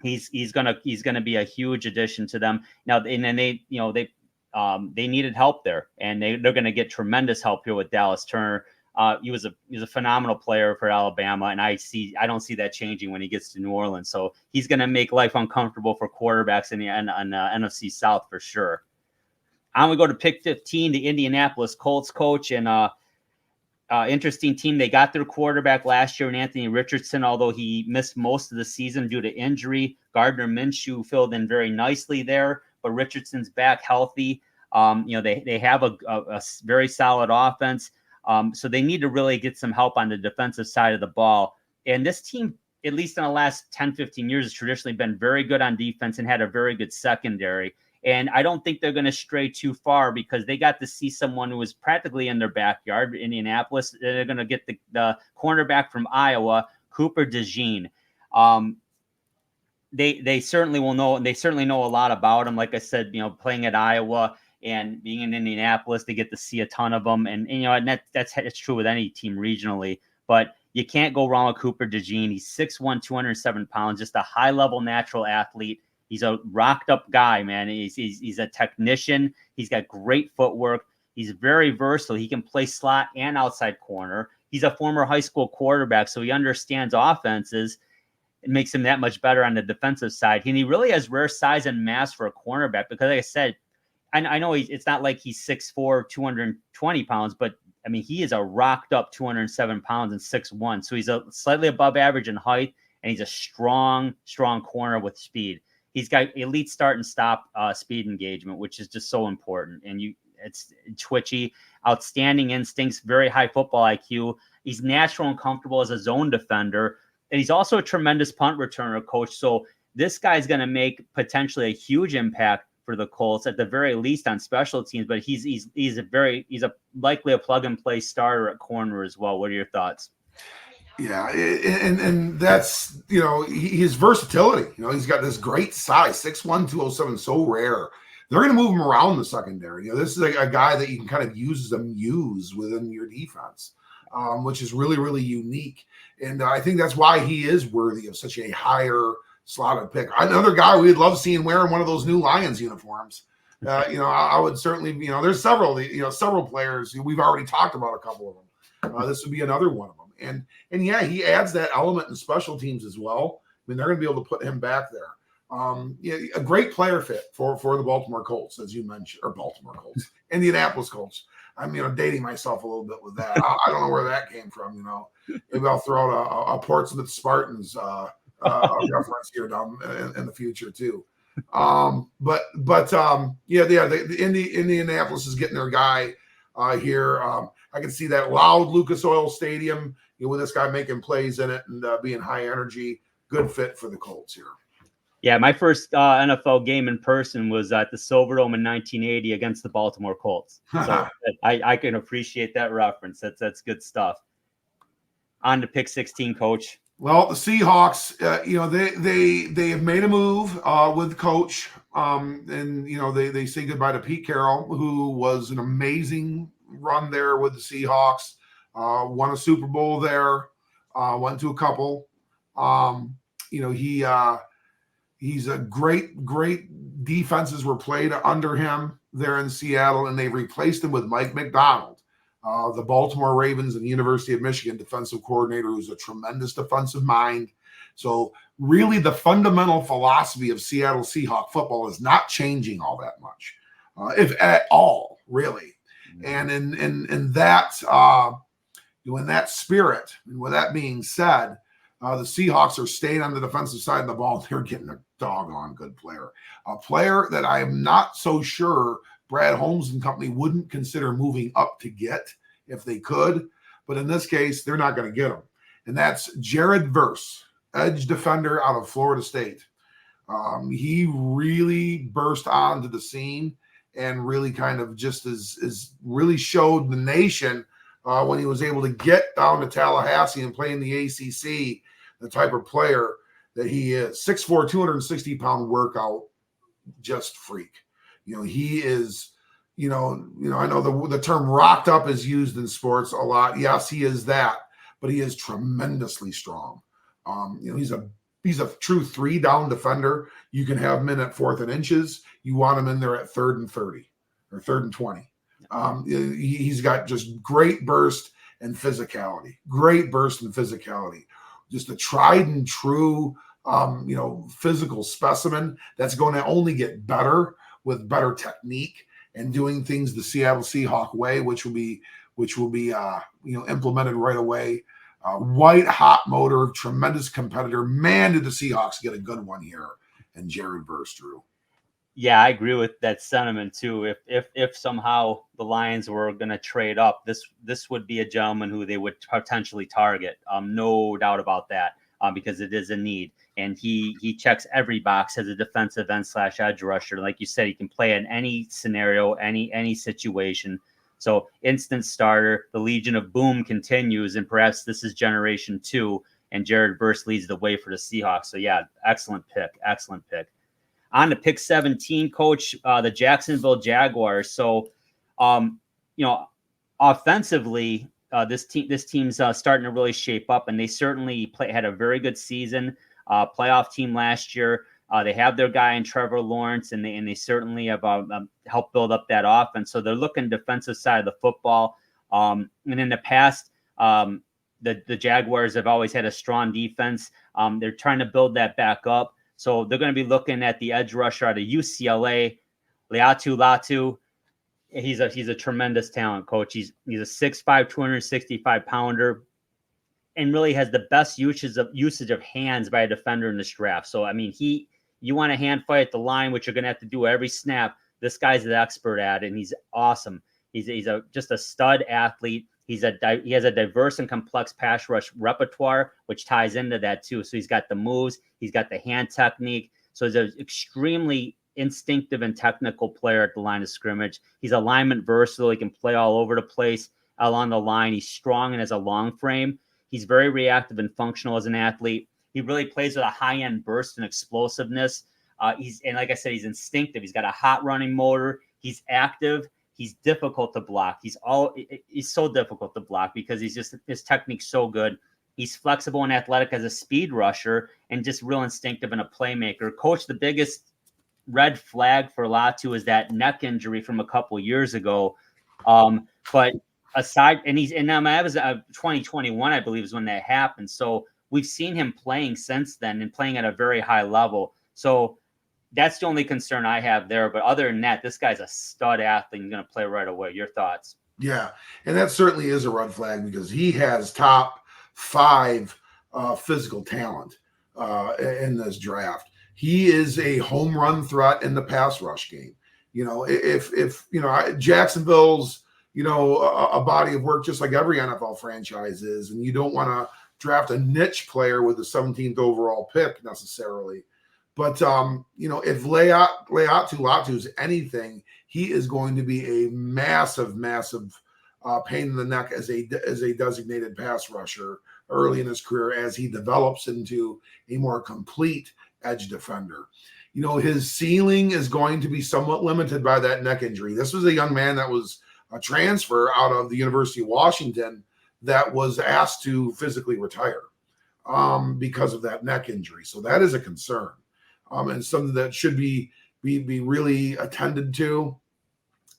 He's gonna be a huge addition to them now. And then they needed help there, and they're gonna get tremendous help here with Dallas Turner. He was a phenomenal player for Alabama, and I don't see that changing when he gets to New Orleans. So he's gonna make life uncomfortable for quarterbacks in the NFC South for sure. I'm gonna go to pick 15, the Indianapolis Colts, Coach, and interesting team. They got their quarterback last year in Anthony Richardson, although he missed most of the season due to injury. Gardner Minshew filled in very nicely there, but Richardson's back healthy. They have a very solid offense. So they need to really get some help on the defensive side of the ball. And this team, at least in the last 10, 15 years, has traditionally been very good on defense and had a very good secondary. And I don't think they're going to stray too far because they got to see someone who was practically in their backyard, Indianapolis. They're going to get the cornerback from Iowa, Cooper DeJean. They certainly will know, and they certainly know a lot about him. Like I said, playing at Iowa and being in Indianapolis, they get to see a ton of them. And that's true with any team regionally. But you can't go wrong with Cooper DeJean. He's 6'1", 207 pounds, just a high-level natural athlete. He's a rocked up guy, man. He's a technician. He's got great footwork. He's very versatile. He can play slot and outside corner. He's a former high school quarterback, so he understands offenses. It makes him that much better on the defensive side. And he really has rare size and mass for a cornerback because, like I said, I know it's not like he's 6'4", 220 pounds, but, I mean, he is a rocked up 207 pounds and 6'1". So he's a slightly above average in height, and he's a strong corner with speed. he's got elite start and stop speed engagement, which is just so important. And it's twitchy, outstanding instincts, very high football IQ. He's natural and comfortable as a zone defender. And he's also a tremendous punt returner, coach. So this guy's going to make potentially a huge impact for the Colts at the very least on special teams, but he's likely a plug and play starter at corner as well. What are your thoughts? Yeah, and that's, his versatility. He's got this great size, 6'1", 207, so rare. They're going to move him around the secondary. This is a guy that you can kind of use within your defense, which is really, really unique. And I think that's why he is worthy of such a higher slotted pick. Another guy we'd love seeing wearing one of those new Lions uniforms. I would certainly, there's several players. We've already talked about a couple of them. This would be another one of them. And yeah, he adds that element in special teams as well. I mean, they're going to be able to put him back there. A great player fit for the Baltimore Colts, as you mentioned, or Baltimore Colts, Indianapolis Colts. I'm, dating myself a little bit with that. I don't know where that came from. Maybe I'll throw out a Portsmouth Spartans reference here down in the future too. Indianapolis is getting their guy here. I can see that loud Lucas Oil Stadium, with this guy making plays in it and being high energy. Good fit for the Colts here. Yeah, my first NFL game in person was at the Silverdome in 1980 against the Baltimore Colts. So I can appreciate that reference. That's good stuff. On to pick 16, coach. Well, the Seahawks, they have made a move with coach, and they say goodbye to Pete Carroll, who was an amazing run there with the Seahawks. Won a Super Bowl there, went to a couple. He's a great defenses were played under him there in Seattle, and they replaced him with Mike McDonald, the Baltimore Ravens and University of Michigan defensive coordinator, who's a tremendous defensive mind. So really the fundamental philosophy of Seattle Seahawk football is not changing all that much, if at all, really. And in that spirit, and with that being said, the Seahawks are staying on the defensive side of the ball. They're getting a doggone good player. A player that I am not so sure Brad Holmes and company wouldn't consider moving up to get if they could. But in this case, they're not going to get him. And that's Jared Verse, edge defender out of Florida State. He really burst onto the scene and really kind of just is really showed the nation when he was able to get down to Tallahassee and play in the ACC, the type of player that he is. 6'4", 260-pound workout, just freak. He is, I know the term rocked up is used in sports a lot. Yes, he is that, but he is tremendously strong. He's a true 3-down defender. You can have him in at 4th and inches. You want him in there at 3rd and 30 or 3rd and 20. He's got just great burst and physicality. Just a tried and true, physical specimen that's going to only get better with better technique and doing things the Seattle Seahawk way, which will be implemented right away. White hot motor, tremendous competitor. Man, did the Seahawks get a good one here, and Jared Verse, Drew. Yeah, I agree with that sentiment too. If somehow the Lions were going to trade up, this would be a gentleman who they would potentially target. No doubt about that, because it is a need, and he checks every box as a defensive end / edge rusher. Like you said, he can play in any scenario, any situation. So instant starter. The Legion of Boom continues, and perhaps this is generation 2, and Jared Verse leads the way for the Seahawks. So yeah, excellent pick. On to pick 17, coach, the Jacksonville Jaguars. So, offensively, this team's starting to really shape up, and they certainly had a very good season, playoff team last year. They have their guy in Trevor Lawrence, and they certainly have helped build up that offense. So they're looking defensive side of the football. And in the past, the Jaguars have always had a strong defense. They're trying to build that back up. So they're going to be looking at the edge rusher out of UCLA, Leatu Latu. He's a tremendous talent, coach. He's a 6'5", 265-pounder, and really has the best usage of hands by a defender in this draft. So I mean, you want to hand fight at the line, which you're going to have to do every snap. This guy's an expert at it, and he's awesome. He's just a stud athlete. He has a diverse and complex pass rush repertoire, which ties into that too. So he's got the moves, he's got the hand technique. So he's an extremely instinctive and technical player at the line of scrimmage. He's alignment versatile. He can play all over the place along the line. He's strong and has a long frame. He's very reactive and functional as an athlete. He really plays with a high-end burst and explosiveness. And like I said, he's instinctive. He's got a hot running motor. He's active. He's difficult to block. He's so difficult to block because his technique's so good. He's flexible and athletic as a speed rusher and just real instinctive and a playmaker. Coach, the biggest red flag for Latu is that neck injury from a couple years ago. But aside, and that was 2021, I believe, is when that happened. So we've seen him playing since then and playing at a very high level. So that's the only concern I have there. But other than that, this guy's a stud athlete. He's going to play right away. Your thoughts? Yeah, and that certainly is a red flag because he has top 5 physical talent in this draft. He is a home run threat in the pass rush game. If Jacksonville's, a body of work just like every NFL franchise is, and you don't want to draft a niche player with the 17th overall pick necessarily. But, if Latu is anything, he is going to be a massive pain in the neck as a designated pass rusher early in his career as he develops into a more complete edge defender. His ceiling is going to be somewhat limited by that neck injury. This was a young man that was a transfer out of the University of Washington that was asked to physically retire because of that neck injury. So that is a concern. And something that should be really attended to.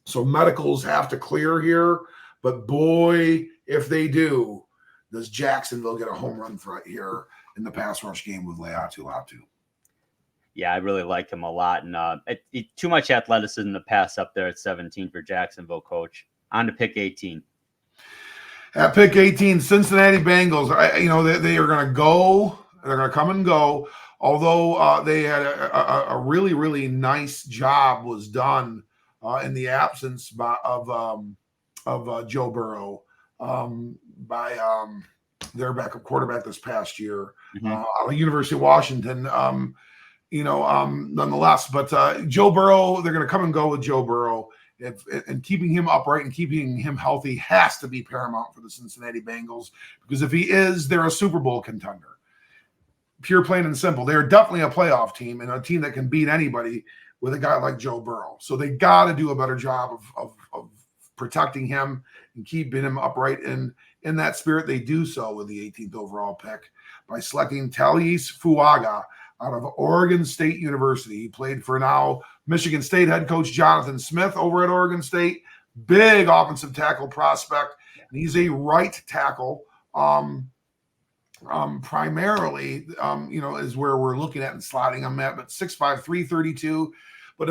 So medicals have to clear here, but boy, if they do, does Jacksonville get a home run threat here in the pass rush game with Latu. Yeah, I really like him a lot, and too much athleticism to pass up there at 17 for Jacksonville. Coach, on to pick 18. At pick 18, Cincinnati Bengals. They are going to go. They're going to come and go. Although they had a really, really nice job was done in the absence of Joe Burrow by their backup quarterback this past year out of the University of Washington. Nonetheless, but Joe Burrow, they're going to come and go with Joe Burrow. And keeping him upright and keeping him healthy has to be paramount for the Cincinnati Bengals, because if he is, they're a Super Bowl contender. Pure, plain, and simple. They're definitely a playoff team and a team that can beat anybody with a guy like Joe Burrow. So they got to do a better job of protecting him and keeping him upright. And in that spirit, they do so with the 18th overall pick by selecting Tallis Fuaga out of Oregon State University. He played for now Michigan State head coach Jonathan Smith over at Oregon State. Big offensive tackle prospect. And he's a right tackle. Primarily, is where we're looking at and slotting him at, but 6'5", 332. But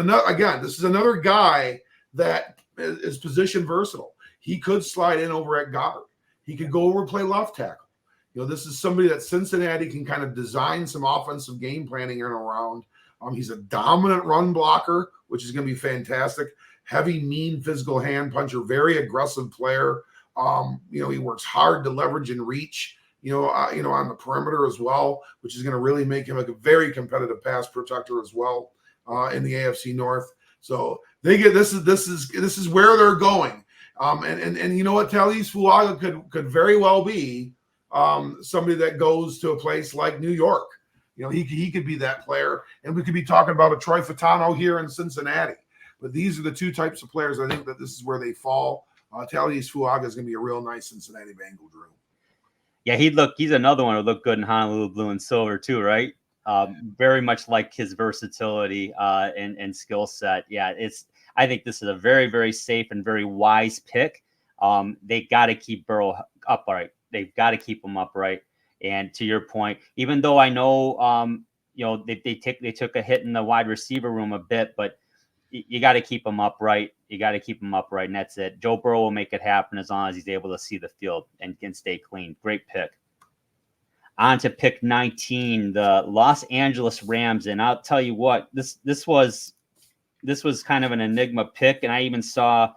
this is another guy that is position versatile. He could slide in over at guard. He could go over and play left tackle. This is somebody that Cincinnati can kind of design some offensive game planning in and around. He's a dominant run blocker, which is going to be fantastic. Heavy, mean, physical hand puncher, very aggressive player. He works hard to leverage and reach. On the perimeter as well, which is going to really make him a very competitive pass protector as well in the AFC North. So they get this is where they're going. And you know what, Tallis Fuaga could very well be somebody that goes to a place like New York. He could be that player, and we could be talking about a Troy Fatano here in Cincinnati. But these are the two types of players. I think that this is where they fall. Tallis Fuaga is going to be a real nice Cincinnati Bengal, Drew. Yeah, he's another one who looked good in Honolulu blue and silver too, right? Very much like his versatility and skill set. Yeah, I think this is a very, very safe and very wise pick. They got to keep Burrow upright. They've got to keep him upright. And to your point, even though I know, they took a hit in the wide receiver room a bit, but you got to keep him upright. You got to keep him upright, and that's it. Joe Burrow will make it happen as long as he's able to see the field and can stay clean. Great pick. On to pick 19, the Los Angeles Rams. And I'll tell you what, this was kind of an enigma pick. And I even saw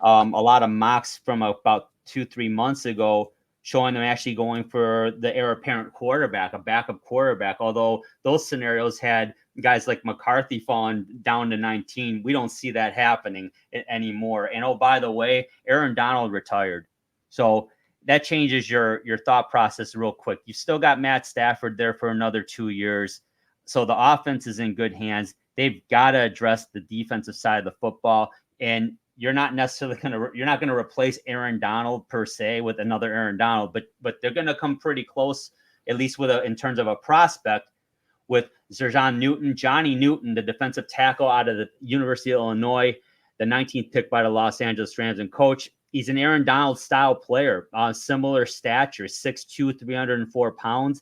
a lot of mocks from about 2-3 months ago showing them actually going for the heir apparent quarterback, a backup quarterback. Although those scenarios had guys like McCarthy falling down to 19. We don't see that happening anymore. And oh, by the way, Aaron Donald retired. So that changes your thought process real quick. You still got Matt Stafford there for another 2 years. So the offense is in good hands. They've got to address the defensive side of the football. And you're not necessarily you're not going to replace Aaron Donald per se with another Aaron Donald, but they're going to come pretty close, at least in terms of a prospect, with Johnny Newton, the defensive tackle out of the University of Illinois, the 19th pick by the Los Angeles Rams. And coach, he's an Aaron Donald style player, similar stature, 6'2", 304 pounds.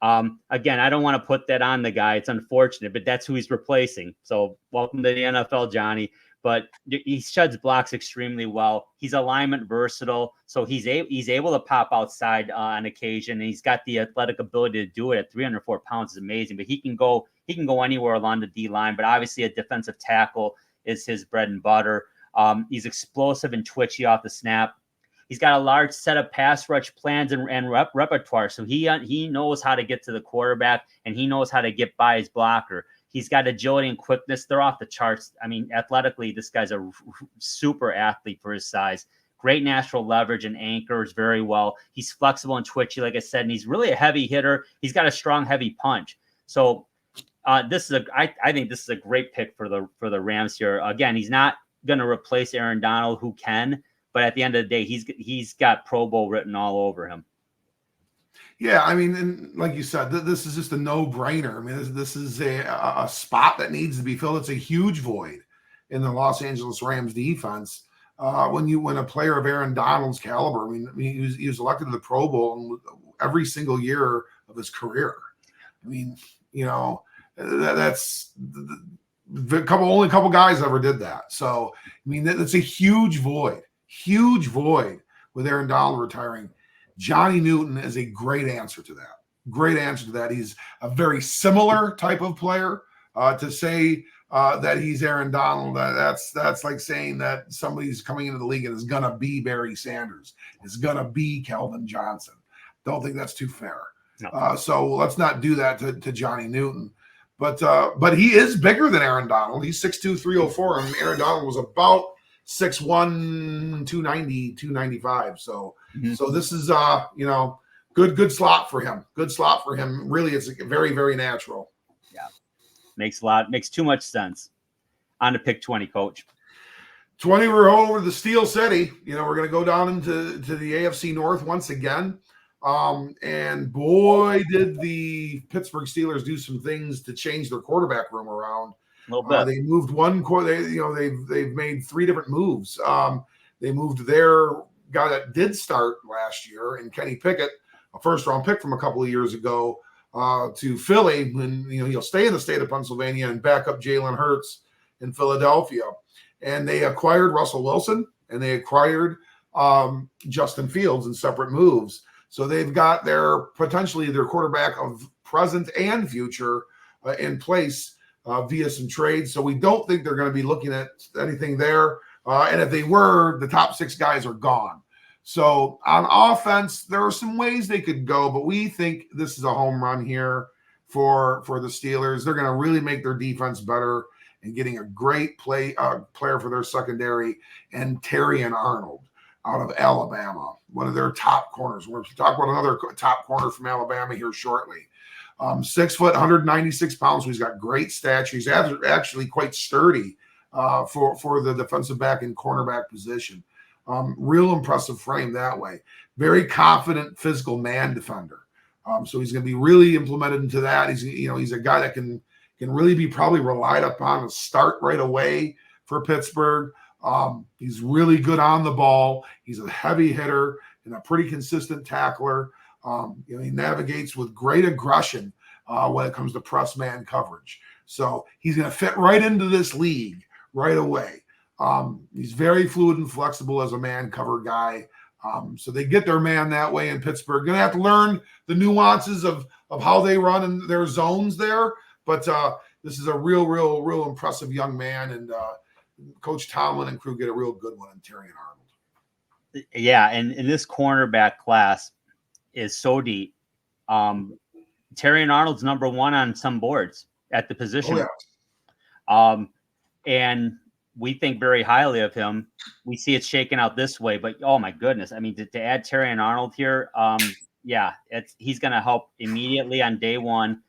Again, I don't want to put that on the guy. It's unfortunate, but that's who he's replacing. So welcome to the NFL, Johnny. But he sheds blocks extremely well. He's alignment versatile, so he's able to pop outside on occasion, and he's got the athletic ability to do it at 304 pounds. Is amazing. But he can go anywhere along the D line. But obviously, a defensive tackle is his bread and butter. He's explosive and twitchy off the snap. He's got a large set of pass rush plans and repertoire, so he knows how to get to the quarterback, and he knows how to get by his blocker. He's got agility and quickness. They're off the charts. I mean, athletically, this guy's a super athlete for his size. Great natural leverage and anchors very well. He's flexible and twitchy, like I said, and he's really a heavy hitter. He's got a strong, heavy punch. So I think this is a great pick for the Rams here. Again, he's not going to replace Aaron Donald, who can, but at the end of the day, he's got Pro Bowl written all over him. Yeah, I mean, and like you said, this is just a no-brainer. I mean, this is a spot that needs to be filled. It's a huge void in the Los Angeles Rams defense. When a player of Aaron Donald's caliber, I mean, he was elected to the Pro Bowl every single year of his career. I mean, you know, that's only a couple guys ever did that. So, I mean, that's a huge void with Aaron Donald retiring. Johnny Newton is a great answer to that. He's a very similar type of player. To say that he's Aaron Donald, that's like saying that somebody's coming into the league and is going to be Barry Sanders, is going to be Calvin Johnson. Don't think that's too fair. No. So let's not do that to Johnny Newton. But he is bigger than Aaron Donald. He's 6'2", 304, and Aaron Donald was about 6'1", 290, 295. So this is good slot for him. Good slot for him. Really, it's very, very natural. Yeah. Makes too much sense. On to pick 20, coach. 20, we're over to the Steel City. We're going to go down into the AFC North once again. And boy, did the Pittsburgh Steelers do some things to change their quarterback room around. A little bit. They moved one quarter. They've made 3 different moves. They moved their guy that did start last year, and Kenny Pickett, a first-round pick from a couple of years ago, to Philly. And he'll stay in the state of Pennsylvania and back up Jalen Hurts in Philadelphia. And they acquired Russell Wilson, and they acquired Justin Fields in separate moves. So they've got potentially their quarterback of present and future in place via some trades. So we don't think they're going to be looking at anything there. And if they were, the top 6 guys are gone. So on offense, there are some ways they could go, but we think this is a home run here for the Steelers. They're going to really make their defense better and getting a great player for their secondary, and Terrion Arnold out of Alabama, one of their top corners. We're going to talk about another top corner from Alabama here shortly. 6 foot, 196 pounds. So he's got great stature. He's actually quite sturdy for the defensive back and cornerback position. Real impressive frame that way. Very confident physical man defender. So he's going to be really implemented into that. He's a guy that can really be probably relied upon to start right away for Pittsburgh. He's really good on the ball. He's a heavy hitter and a pretty consistent tackler. He navigates with great aggression when it comes to press man coverage. So he's going to fit right into this league right away. He's very fluid and flexible as a man cover guy. So they get their man that way in Pittsburgh. Going to have to learn the nuances of how they run in their zones there. But this is a real impressive young man. And Coach Tomlin and crew get a real good one in Terry and Arnold. Yeah, and this cornerback class is so deep. Terry and Arnold's number one on some boards at the position. Oh, yeah. And we think very highly of him. We see it shaking out this way, but oh my goodness. I mean, to add Terry and Arnold here, he's going to help immediately on day one.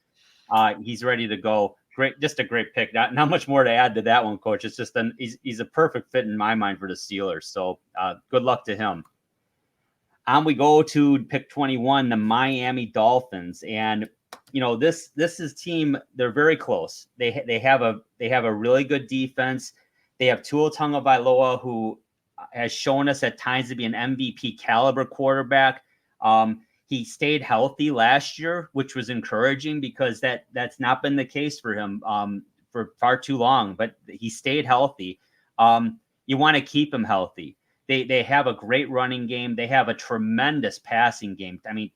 He's ready to go. Great, just a great pick. Not much more to add to that one, Coach. It's just he's a perfect fit in my mind for the Steelers. So good luck to him. We go to pick 21, the Miami Dolphins, and this is team. They're very close. They have a really good defense. They have Tua Tagovailoa, who has shown us at times to be an MVP caliber quarterback. He stayed healthy last year, which was encouraging because that's not been the case for him for far too long. But he stayed healthy. You want to keep him healthy. They have a great running game. They have a tremendous passing game. I mean,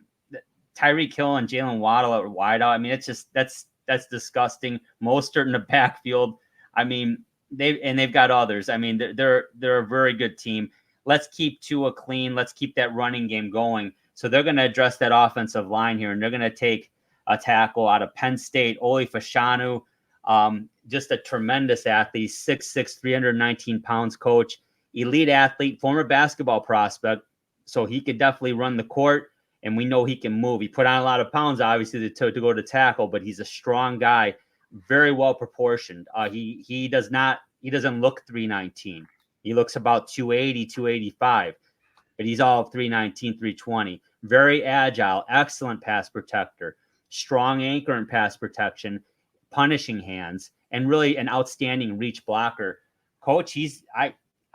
Tyreek Hill and Jalen Waddle at wideout. I mean, it's just that's disgusting. Mostert in the backfield. I mean, they've got others. I mean, they're a very good team. Let's keep Tua clean. Let's keep that running game going. So they're going to address that offensive line here, and they're going to take a tackle out of Penn State, Oli Fashanu, just a tremendous athlete, 6'6", 319 pounds, Coach. Elite athlete, former basketball prospect, so he could definitely run the court, and we know he can move. He put on a lot of pounds, obviously, to go to tackle, but he's a strong guy, very well proportioned. He doesn't look 319. He looks about 280, 285, but he's all 319, 320. Very agile, excellent pass protector, strong anchor in pass protection, punishing hands, and really an outstanding reach blocker. Coach,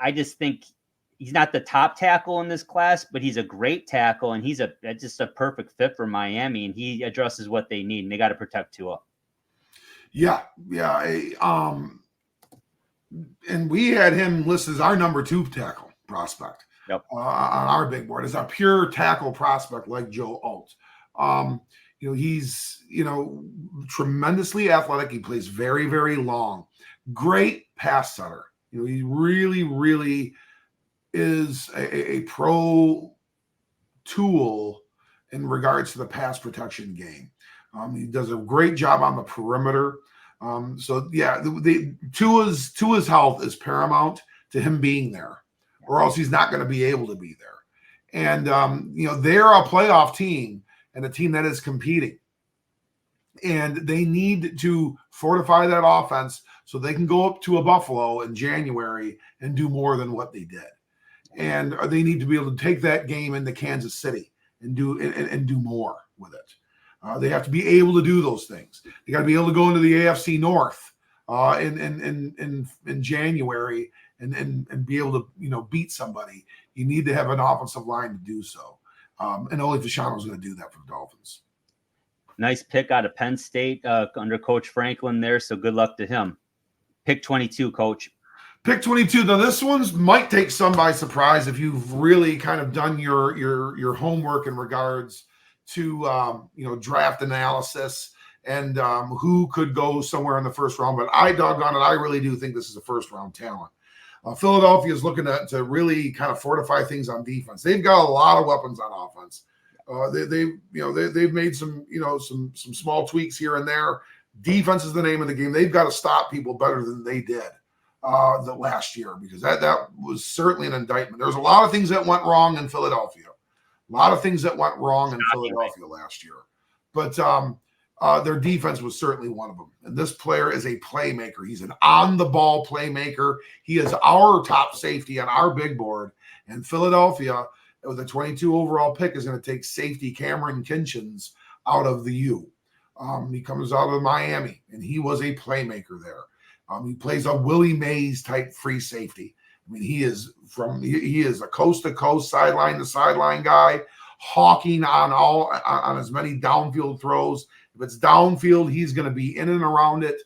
I just think he's not the top tackle in this class, but he's a great tackle, and he's just a perfect fit for Miami, and he addresses what they need, and they got to protect Tua. Yeah. And we had him listed as our number 2 tackle prospect. Yep. On our big board as a pure tackle prospect like Joe Alt. He's tremendously athletic. He plays very, very long. Great pass setter. He really is a pro tool in regards to the pass protection game. He does a great job on the perimeter. Tua's health is paramount to him being there, or else he's not going to be able to be there. And they're a playoff team and a team that is competing. And they need to fortify that offense so they can go up to a Buffalo in January and do more than what they did. And they need to be able to take that game into Kansas City and do more with it. They have to be able to do those things. They got to be able to go into the AFC North in January and be able to beat somebody. You need to have an offensive line to do so. And Oli Fashanu is going to do that for the Dolphins. Nice pick out of Penn State under Coach Franklin there, so good luck to him. Pick 22, Coach. Pick 22. Now, this one's might take some by surprise if you've really kind of done your homework in regards to draft analysis and who could go somewhere in the first round. But I doggone it, I really do think this is a first-round talent. Philadelphia is looking to really kind of fortify things on defense. They've got a lot of weapons on offense. They've made some small tweaks here and there. Defense is the name of the game. They've got to stop people better than they did the last year, because that was certainly an indictment. There's a lot of things that went wrong in Philadelphia. A lot of things that went wrong in Philadelphia last year. But their defense was certainly one of them. And this player is a playmaker. He's an on-the-ball playmaker. He is our top safety on our big board. And Philadelphia, with a 22 overall pick, is going to take safety Cameron Kinchins out of the U. He comes out of Miami, and he was a playmaker there. He plays a Willie Mays type free safety. I mean, he is a coast to coast, sideline to sideline guy, hawking on as many downfield throws. If it's downfield, he's going to be in and around it.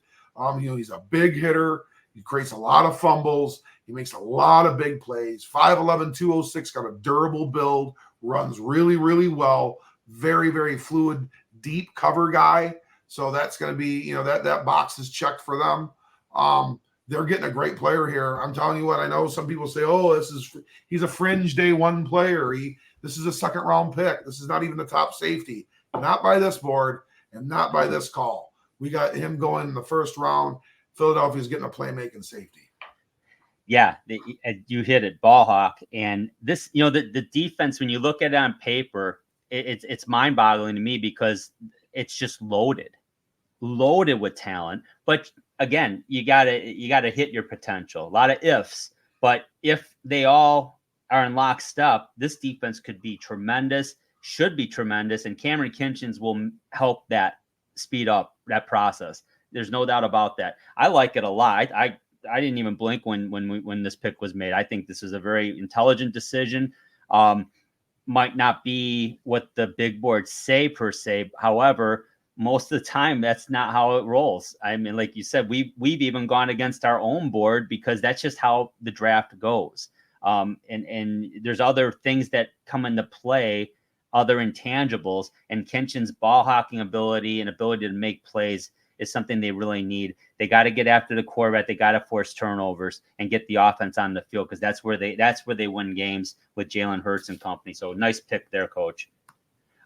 He's a big hitter. He creates a lot of fumbles. He makes a lot of big plays. 5'11", 206, got a durable build, runs really, really well. Very, very fluid, deep cover guy. So that's going to be, that box is checked for them. They're getting a great player here. I'm telling you what, I know some people say, oh, he's a fringe day one player. This is a second round pick. This is not even the top safety. Not by this board and not by this call. We got him going in the first round. Philadelphia's getting a playmaking safety. Yeah, you hit it, ball hawk. And this, the defense, when you look at it on paper, it's mind-boggling to me because it's just loaded with talent. But again, you gotta hit your potential. A lot of ifs, but if they all are in lockstep, this defense could be tremendous, should be tremendous, and Cameron Kinchens will help that speed up that process. There's no doubt about that. I like it a lot. I didn't even blink when this pick was made. I think this is a very intelligent decision. Might not be what the big boards say per se. However, most of the time, that's not how it rolls. I mean, like you said, we've even gone against our own board because that's just how the draft goes. And there's other things that come into play, other intangibles, and Kinchen's ball hawking ability and ability to make plays is something they really need. They got to get after the quarterback. They got to force turnovers and get the offense on the field because that's where they win games with Jalen Hurts and company. So nice pick there, Coach.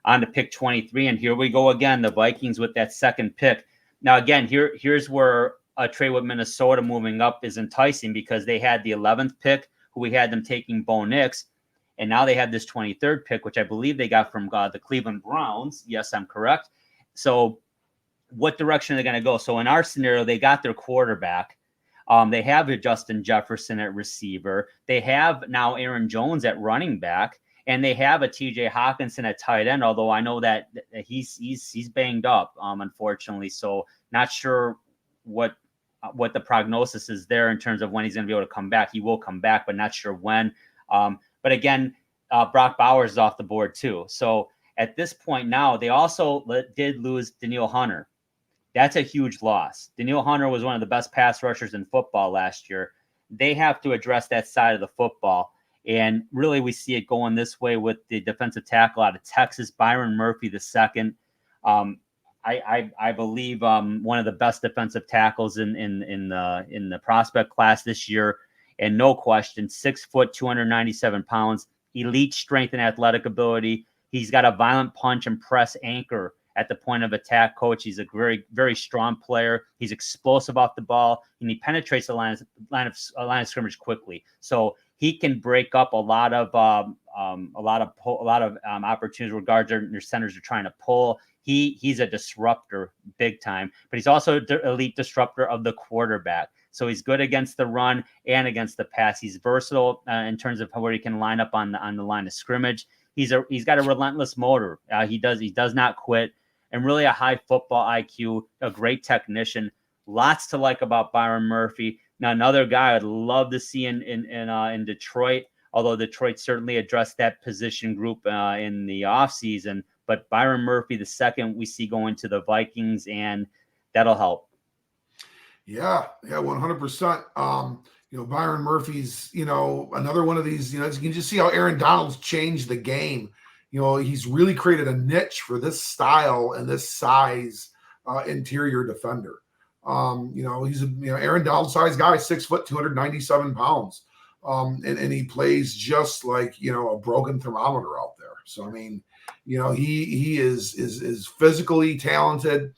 On to pick 23, and here we go again. The Vikings with that second pick. Now again, here's where a trade with Minnesota moving up is enticing because they had the 11th pick, who we had them taking Bo Nix, and now they have this 23rd pick, which I believe they got from the Cleveland Browns. Yes, I'm correct. So what direction are they going to go? So in our scenario, they got their quarterback. They have a Justin Jefferson at receiver. They have now Aaron Jones at running back, and they have a TJ Hawkinson at tight end. Although I know that he's banged up, unfortunately. So not sure what the prognosis is there in terms of when he's going to be able to come back. He will come back, but not sure when. But again, Brock Bowers is off the board too. So at this point now, they also did lose Danielle Hunter. That's a huge loss. Danielle Hunter was one of the best pass rushers in football last year. They have to address that side of the football. And really, we see it going this way with the defensive tackle out of Texas, Byron Murphy II. I believe one of the best defensive tackles in the prospect class this year. And no question, 6 foot, 297 pounds, elite strength and athletic ability. He's got a violent punch and press anchor at the point of attack, Coach. He's a very, very strong player. He's explosive off the ball, and he penetrates the line of scrimmage quickly. So he can break up a lot of opportunities where guards or centers are trying to pull. He's a disruptor big time, but he's also an elite disruptor of the quarterback. So he's good against the run and against the pass. He's versatile in terms of where he can line up on the line of scrimmage. He's got a relentless motor. He does not quit. And really a high football IQ, a great technician. Lots to like about Byron Murphy. Now, another guy I'd love to see in Detroit, although Detroit certainly addressed that position group in the offseason. But Byron Murphy II, we see going to the Vikings, and that'll help. Yeah, 100%. Byron Murphy's, another one of these, you can just see how Aaron Donald's changed the game. He's really created a niche for this style and this size interior defender. He's Aaron Donald size guy, 6 foot, 297 pounds. And he plays just like, a broken thermometer out there. So, I mean, he is physically talented,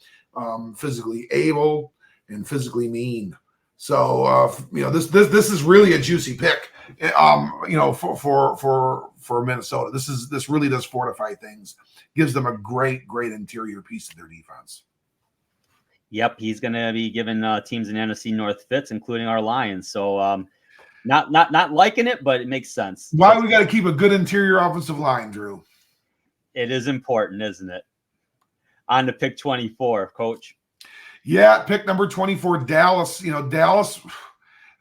physically able, and physically mean. So, this is really a juicy pick, for Minnesota. This really does fortify things, gives them a great interior piece of their defense. Yep, he's going to be giving teams in NFC North fits, including our Lions. So, not liking it, but it makes sense. Why we got to keep a good interior offensive line, Drew? It is important, isn't it? On to pick 24, Coach. Yeah, pick number 24, Dallas. Dallas,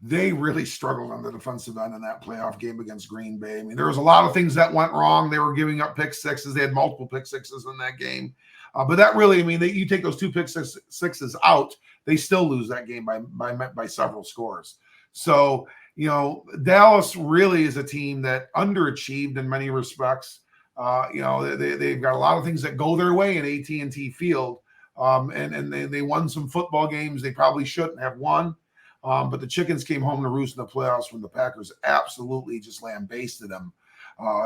they really struggled on the defensive end in that playoff game against Green Bay. I mean, there was a lot of things that went wrong. They were giving up pick sixes. They had multiple pick sixes in that game. But that really, you take those two pick sixes out, they still lose that game by several scores. So, Dallas really is a team that underachieved in many respects. They've got a lot of things that go their way in AT&T Field, and they won some football games they probably shouldn't have won. But the chickens came home to roost in the playoffs when the Packers absolutely just lambasted them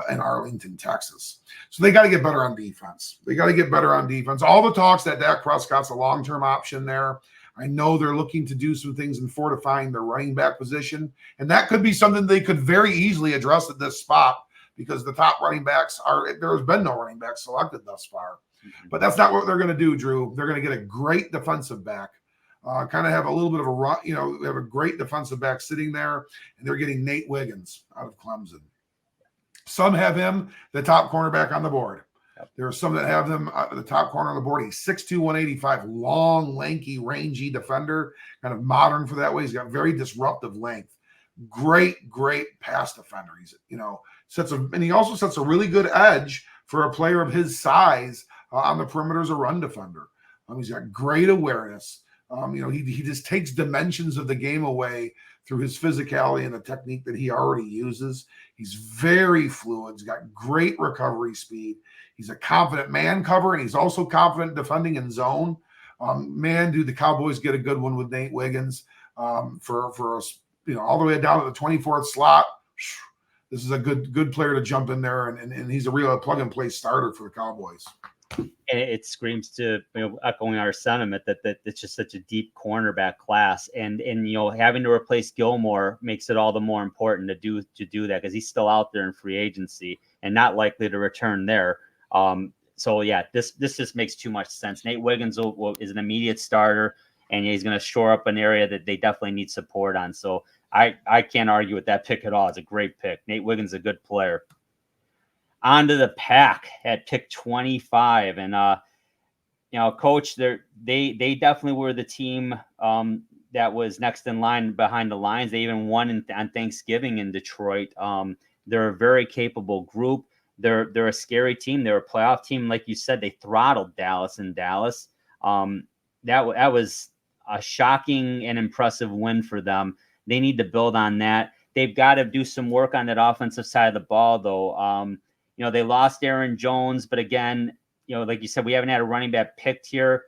in Arlington, Texas. So they got to get better on defense. All the talks that Dak Prescott's a long-term option there. I know they're looking to do some things in fortifying their running back position, and that could be something they could very easily address at this spot because the top running backs there's been no running back selected thus far. But that's not what they're going to do, Drew. They're going to get a great defensive back, kind of have a little bit of a run, have a great defensive back sitting there, and they're getting Nate Wiggins out of Clemson. Some have him, the top cornerback on the board. Yep. There are some that have him at the top corner on the board. He's 6'2", 185, long, lanky, rangy defender, kind of modern for that way. He's got very disruptive length. Great pass defender. He's, and he also sets a really good edge for a player of his size on the perimeter as a run defender. He's got great awareness. He just takes dimensions of the game away through his physicality and the technique that he already uses. He's very fluid. He's got great recovery speed. He's a confident man cover, and he's also confident defending in zone. The Cowboys get a good one with Nate Wiggins for all the way down to the 24th slot. This is a good player to jump in there, and he's a real plug-and-play starter for the Cowboys. And it screams to, echoing our sentiment that it's just such a deep cornerback class, and having to replace Gilmore makes it all the more important to do that because he's still out there in free agency and not likely to return there. So yeah, this just makes too much sense. Nate Wiggins is an immediate starter, and he's going to shore up an area that they definitely need support on. So I can't argue with that pick at all. It's a great pick. Nate Wiggins is a good player. On to the Pack at pick 25. And, Coach, they definitely were the team that was next in line behind the Lions. They even won on Thanksgiving in Detroit. They're a very capable group. They're a scary team. They're a playoff team. Like you said, they throttled Dallas in Dallas. That was a shocking and impressive win for them. They need to build on that. They've got to do some work on that offensive side of the ball, though. They lost Aaron Jones, but again, like you said, we haven't had a running back picked here.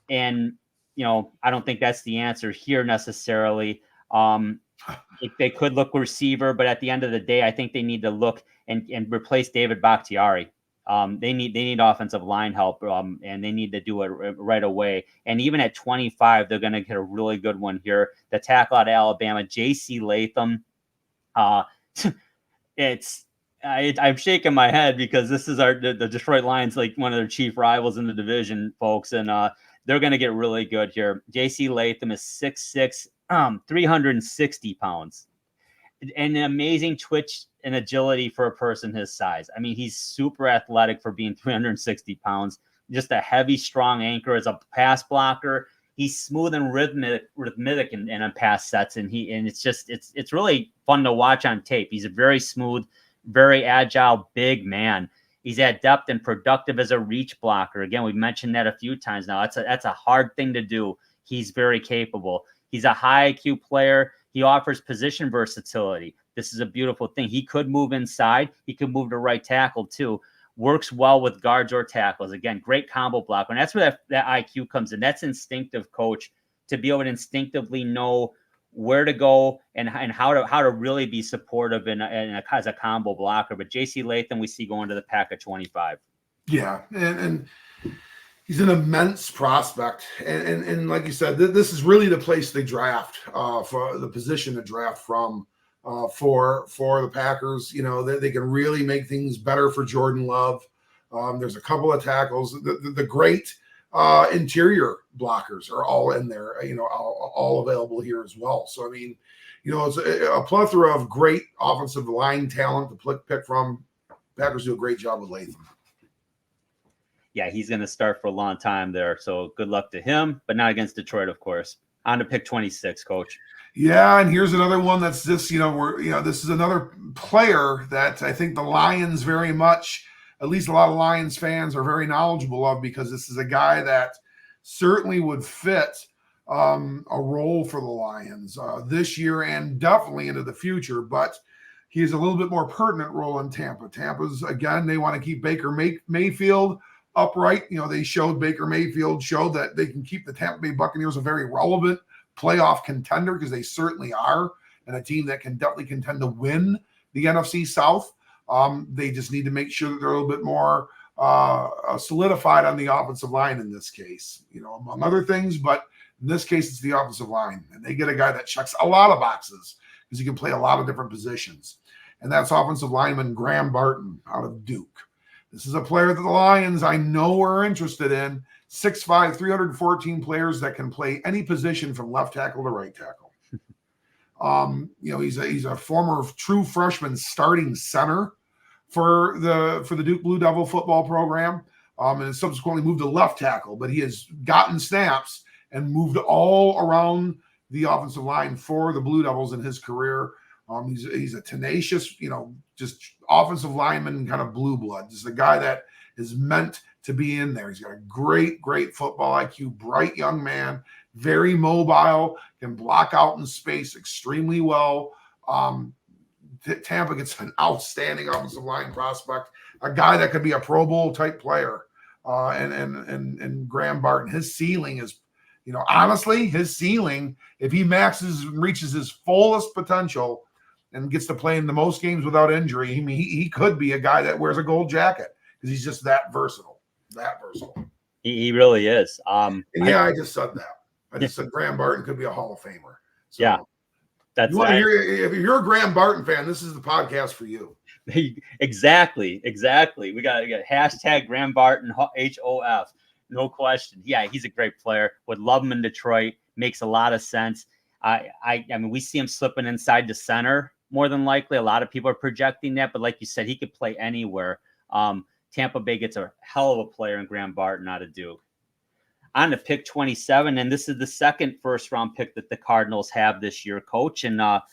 And, I don't think that's the answer here necessarily. They could look receiver, but at the end of the day, I think they need to look and replace David Bakhtiari. They need offensive line help, and they need to do it right away. And even at 25, they're going to get a really good one here. The tackle out of Alabama, J.C. Latham. I'm shaking my head because this is the Detroit Lions, like one of their chief rivals in the division, folks, and they're going to get really good here. J.C. Latham is 6'6", 360 pounds. An amazing twitch and agility for a person his size. I mean, he's super athletic for being 360 pounds. Just a heavy, strong anchor as a pass blocker. He's smooth and rhythmic in pass sets, and it's really fun to watch on tape. He's a very smooth, very agile, big man. He's adept and productive as a reach blocker. Again, we've mentioned that a few times now. That's a hard thing to do. He's very capable. He's a high IQ player. He offers position versatility. This is a beautiful thing. He could move inside. He could move to right tackle too. Works well with guards or tackles. Again, great combo blocker. And that's where that IQ comes in. That's instinctive, coach, to be able to instinctively know where to go and how to really be supportive as a combo blocker. But J.C. Latham, we see going to the Pack at 25. Yeah, and he's an immense prospect. And like you said, this is really the place they draft for the position to draft from for the Packers. They can really make things better for Jordan Love. There's a couple of tackles. The great interior blockers are all in there, all available here as well. So, I mean, it's a plethora of great offensive line talent to pick from. Packers do a great job with Latham. Yeah, he's going to start for a long time there. So good luck to him, but not against Detroit, of course. On to pick 26, Coach. Yeah, and here's another one that's just, this is another player that I think the Lions very much, at least a lot of Lions fans are very knowledgeable of, because this is a guy that certainly would fit a role for the Lions this year and definitely into the future, but he has a little bit more pertinent role in Tampa. Tampa's, again, they want to keep Baker Mayfield upright. Baker Mayfield showed that they can keep the Tampa Bay Buccaneers a very relevant playoff contender, because they certainly are, and a team that can definitely contend to win the NFC South. They just need to make sure that they're a little bit more solidified on the offensive line in this case, among other things. But in this case, it's the offensive line, and they get a guy that checks a lot of boxes because he can play a lot of different positions. And that's offensive lineman Graham Barton out of Duke. This is a player that the Lions, I know, are interested in. 6'5", 314 players that can play any position from left tackle to right tackle. He's a former true freshman starting center for the Duke Blue Devil football program, and subsequently moved to left tackle. But he has gotten snaps and moved all around the offensive line for the Blue Devils in his career. He's a tenacious, just offensive lineman, kind of blue blood. Just a guy that is meant to be in there. He's got a great football IQ, bright young man, very mobile, can block out in space extremely well. Tampa gets an outstanding offensive line prospect, a guy that could be a Pro Bowl type player. And Graham Barton, his ceiling is, honestly, his ceiling, if he maxes and reaches his fullest potential and gets to play in the most games without injury, he could be a guy that wears a gold jacket, because he's just that versatile. He really is. I just said that. I just said Graham Barton could be a Hall of Famer. So, yeah. If you're a Graham Barton fan, this is the podcast for you. Exactly. We got hashtag Graham Barton, HOF. No question. Yeah, he's a great player. Would love him in Detroit. Makes a lot of sense. I mean, we see him slipping inside the center more than likely. A lot of people are projecting that, but like you said, he could play anywhere. Tampa Bay gets a hell of a player in Graham Barton out of Duke. On to pick 27, and this is the second first-round pick that the Cardinals have this year, Coach. And that's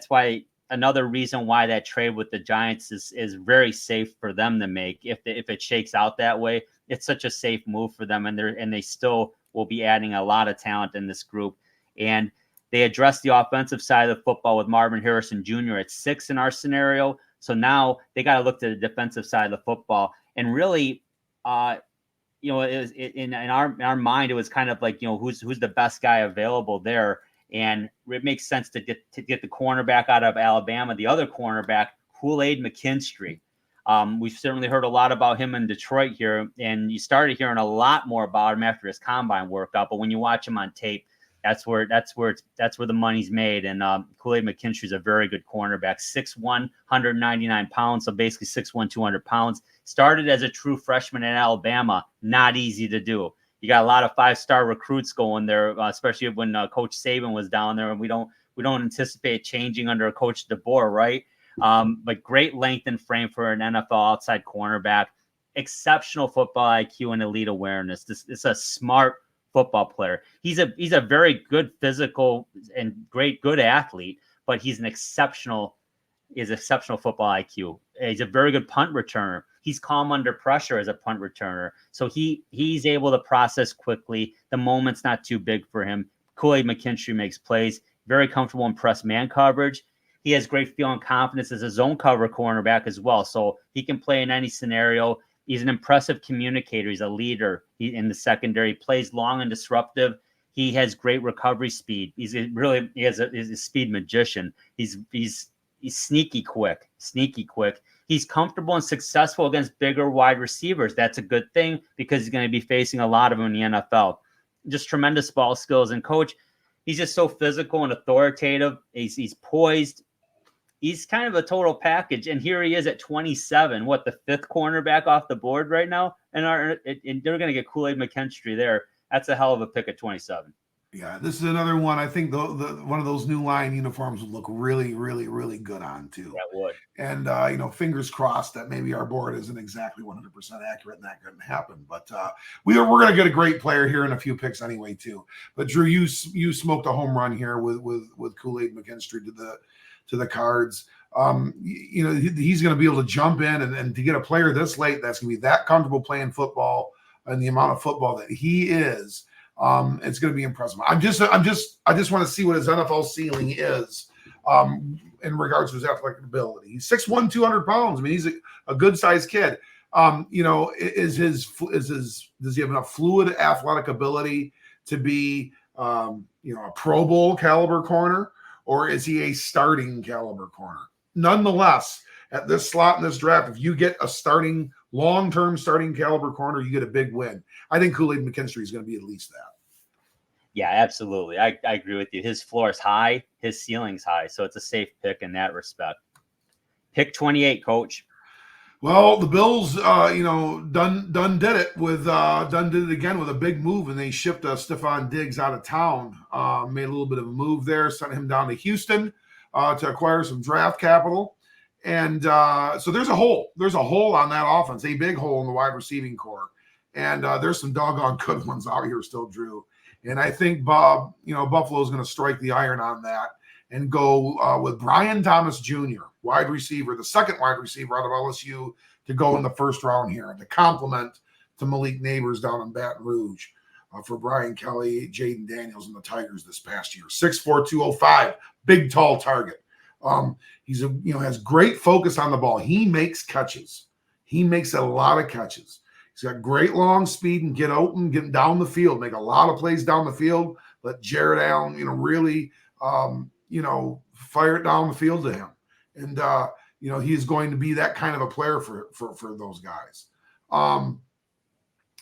why another reason why that trade with the Giants is very safe for them to make. If it shakes out that way, it's such a safe move for them, and they still will be adding a lot of talent in this group. And they address the offensive side of the football with Marvin Harrison Jr. at 6 in our scenario. So now they got to look to the defensive side of the football, and really, in our mind, it was kind of like, who's the best guy available there. And it makes sense to get the cornerback out of Alabama, the other cornerback, Kool-Aid McKinstry. We've certainly heard a lot about him in Detroit here, and you started hearing a lot more about him after his combine workout. But when you watch him on tape, that's where the money's made. And Kool-Aid McKinstry is a very good cornerback, 6'1", 199 pounds, so basically 6'1", 200 pounds. Started as a true freshman in Alabama. Not easy to do. You got a lot of 5-star recruits going there, especially when Coach Saban was down there, and we don't anticipate changing under Coach DeBoer, right? But great length and frame for an NFL outside cornerback. Exceptional football IQ and elite awareness. It's a smart football player. He's a very good physical and good athlete, but he's exceptional football IQ. He's a very good punt returner. He's calm under pressure as a punt returner. So he's able to process quickly. The moment's not too big for him. Kool-Aid McKinstry makes plays, very comfortable in press man coverage. He has great feel and confidence as a zone cover cornerback as well. So he can play in any scenario. He's an impressive communicator. He's a leader in the secondary. He plays long and disruptive. He has great recovery speed. He's a speed magician. He's sneaky quick. He's comfortable and successful against bigger wide receivers. That's a good thing because he's going to be facing a lot of them in the NFL. Just tremendous ball skills. And Coach, he's just so physical and authoritative. He's poised. He's kind of a total package. And here he is at 27, the 5th cornerback off the board right now. And they're going to get Kool-Aid McKinstry there. That's a hell of a pick at 27. Yeah, this is another one. I think the one of those new line uniforms would look really, really, really good on too. That would. And fingers crossed that maybe our board isn't exactly 100% accurate and that couldn't happen. But we're going to get a great player here in a few picks anyway too. But Drew, you smoked a home run here with Kool-Aid McKinstry to the Cards. He's going to be able to jump in and to get a player this late that's going to be that comfortable playing football and the amount of football that he is. It's going to be impressive. I just want to see what his NFL ceiling is in regards to his athletic ability. He's 6'1", 200 pounds. I mean, he's a good sized kid. Does he have enough fluid athletic ability to be, a Pro Bowl caliber corner, or is he a starting caliber corner? Nonetheless, at this slot in this draft, if you get a long-term starting caliber corner, you get a big win. I think Kool-Aid McKinstry is going to be at least that. Yeah, absolutely. I agree with you. His floor is high, his ceiling's high, so it's a safe pick in that respect. Pick 28, Coach. Well, the Bills, Dunn did it again with a big move, and they shipped Stephon Diggs out of town. Made a little bit of a move there, sent him down to Houston to acquire some draft capital, and so there's a hole. There's a hole on that offense, a big hole in the wide receiving core, and there's some doggone good ones out here still, Drew. And I think Buffalo is going to strike the iron on that and go with Brian Thomas Jr., wide receiver, the second wide receiver out of LSU to go in the first round here, and to complement to Malik Neighbors down in Baton Rouge for Brian Kelly, Jaden Daniels, and the Tigers this past year. 6'4", 205, big, tall target. He's has great focus on the ball. He makes catches. He makes a lot of catches. He's got great long speed and get open, get down the field, make a lot of plays down the field. Let Jared Allen, really, fire it down the field to him. And, he's going to be that kind of a player for those guys.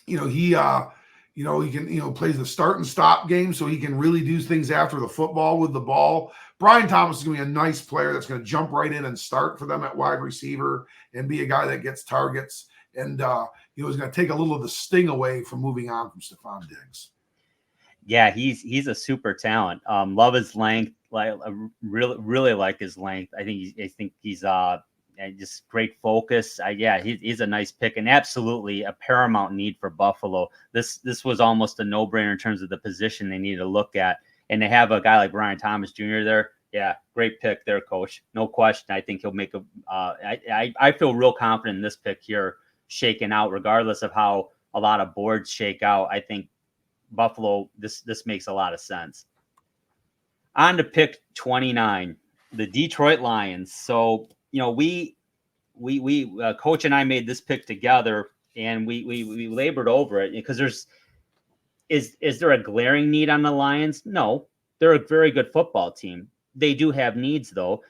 He can, plays the start and stop game, so he can really do things after the football with the ball. Brian Thomas is going to be a nice player that's going to jump right in and start for them at wide receiver and be a guy that gets targets. And, he's going to take a little of the sting away from moving on from Stephon Diggs. Yeah, he's a super talent. Love his length. Like, really like his length. I think he's just great focus. He's a nice pick, and absolutely a paramount need for Buffalo. This was almost a no-brainer in terms of the position they need to look at, and to have a guy like Brian Thomas Jr. there. Yeah, great pick there, Coach. No question. I think he'll make I feel real confident in this pick here, shaking out, regardless of how a lot of boards shake out. I think Buffalo, this makes a lot of sense. On to pick 29, the Detroit Lions. So, we Coach and I made this pick together, and we labored over it because is there a glaring need on the Lions? No, they're a very good football team. They do have needs, though.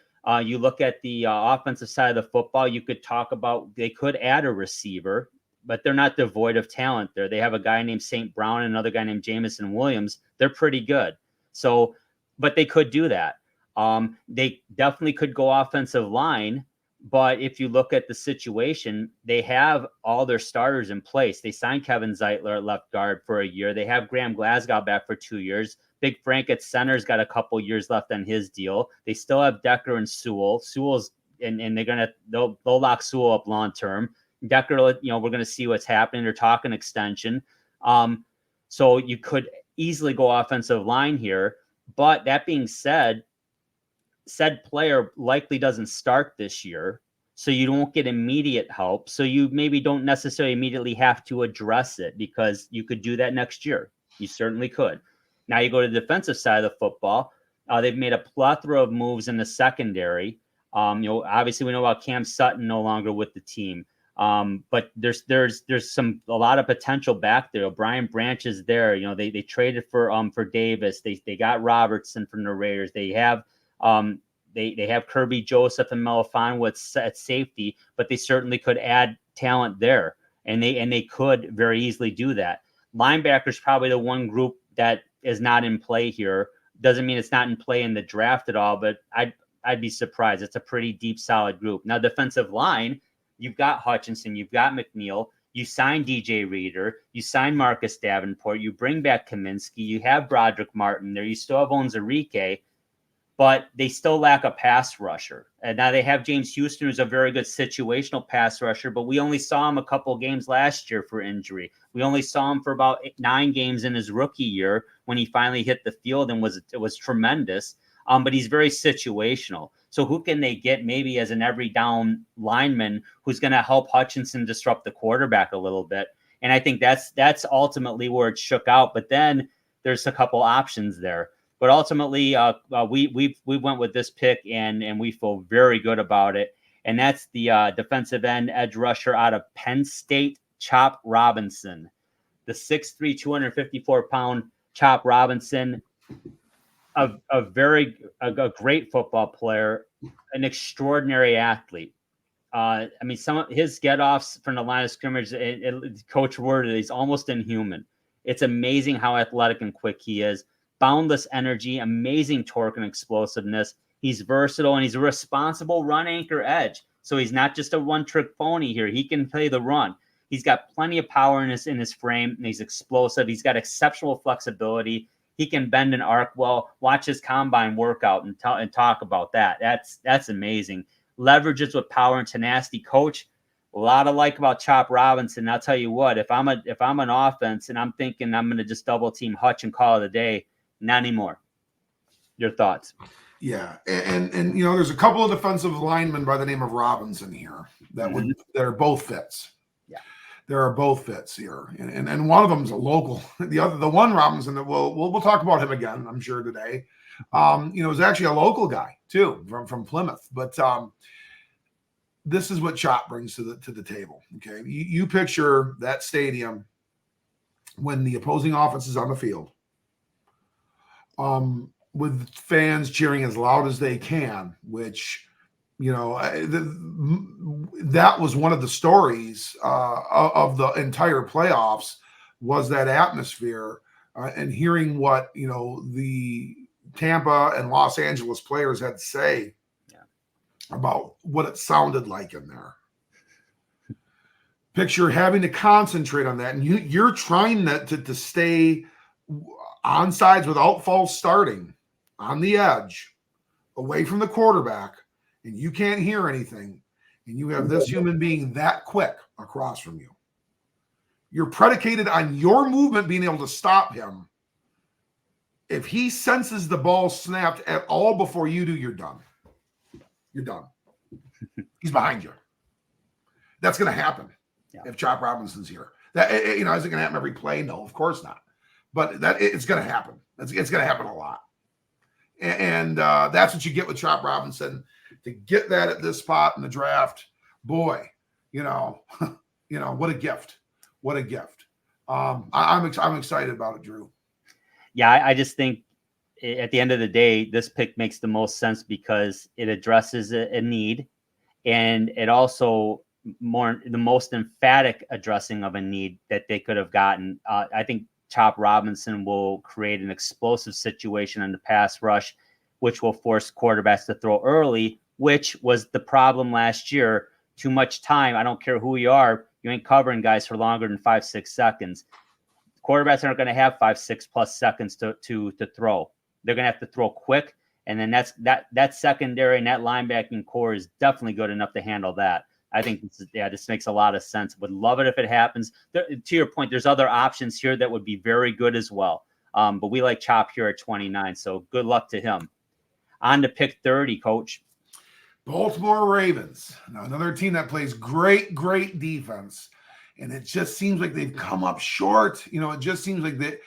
You look at the offensive side of the football, you could talk about they could add a receiver, but they're not devoid of talent there. They have a guy named St. Brown and another guy named Jamison Williams. They're pretty good. So, but they could do that. They definitely could go offensive line, but if you look at the situation, they have all their starters in place. They signed Kevin Zeitler at left guard for a year. They have Graham Glasgow back for 2 years. Big Frank at center's got a couple years left on his deal. They still have Decker and Sewell. Sewell's and they'll lock Sewell up long term. Decker, we're going to see what's happening. They're talking extension. So you could easily go offensive line here. But that being said, said player likely doesn't start this year, so you don't get immediate help. So you maybe don't necessarily immediately have to address it, because you could do that next year. You certainly could. Now you go to the defensive side of the football. They've made a plethora of moves in the secondary. Obviously we know about Cam Sutton no longer with the team. But there's a lot of potential back there. Brian Branch is there. They traded for Davis. They got Robertson from the Raiders. They have Kirby Joseph and Melifonwu at safety, but they certainly could add talent there, and they could very easily do that. Linebackers probably the one group that is not in play here. Doesn't mean it's not in play in the draft at all, but I'd be surprised. It's a pretty deep, solid group. Now, defensive line, you've got Hutchinson, you've got McNeil, you signed DJ Reader, you signed Marcus Davenport, you bring back Kaminsky, you have Broderick Martin there, you still have Onwuzurike, but they still lack a pass rusher. And now they have James Houston, who's a very good situational pass rusher, but we only saw him a couple of games last year for injury. We only saw him for about 9 games in his rookie year when he finally hit the field and was tremendous. But he's very situational. So who can they get maybe as an every down lineman who's going to help Hutchinson disrupt the quarterback a little bit? And I think that's ultimately where it shook out. But then there's a couple options there. But ultimately, we went with this pick, and we feel very good about it. And that's the defensive end edge rusher out of Penn State, Chop Robinson. The 6'3", 254-pound Chop Robinson, a great football player, an extraordinary athlete. I mean, some of his get-offs from the line of scrimmage, Coach worded, he's almost inhuman. It's amazing how athletic and quick he is. Boundless energy, amazing torque and explosiveness. He's versatile, and he's a responsible run anchor edge. So he's not just a one-trick pony here. He can play the run. He's got plenty of power in his frame, and he's explosive. He's got exceptional flexibility. He can bend and arc well. Watch his combine workout and talk about that. That's amazing. Leverages with power and tenacity. Coach, a lot to like about Chop Robinson. I'll tell you what, if I'm an offense and I'm thinking I'm going to just double team Hutch and call it a day, not anymore. Your thoughts? Yeah, and there's a couple of defensive linemen by the name of Robinson here that are both fits. Yeah, there are both fits here, and one of them is a local. The one Robinson that we'll talk about him again, I'm sure today. Is actually a local guy too from Plymouth, but this is what Chop brings to the table. Okay, you picture that stadium when the opposing offense is on the field, with fans cheering as loud as they can, which that was one of the stories of the entire playoffs, was that atmosphere, and hearing what the Tampa and Los Angeles players had to say about what it sounded like in there. Picture having to concentrate on that, and you're trying to stay on sides without false starting on the edge, away from the quarterback, and you can't hear anything, and you have this human being that quick across from you. You're predicated on your movement being able to stop him. If he senses the ball snapped at all before you do, you're done. You're done. He's behind you. That's going to happen if Chop Robinson's here. That is it going to happen every play? No, of course not. But it's going to happen. It's going to happen a lot. And that's what you get with Chop Robinson. To get that at this spot in the draft, boy, what a gift. What a gift. I'm excited about it, Drew. Yeah, I just think at the end of the day, this pick makes the most sense because it addresses a need, and it also the most emphatic addressing of a need that they could have gotten. I think Chop Robinson will create an explosive situation in the pass rush, which will force quarterbacks to throw early, which was the problem last year. Too much time. I don't care who you are. You ain't covering guys for longer than 5-6 seconds. Quarterbacks aren't going to have 5-6+ seconds to throw. They're going to have to throw quick. And then that secondary and that linebacking core is definitely good enough to handle that. I think this makes a lot of sense. Would love it if it happens. To your point, there's other options here that would be very good as well. But we like Chop here at 29. So good luck to him. On to pick 30, Coach. Baltimore Ravens. Now, another team that plays great defense. And it just seems like they've come up short. It just seems like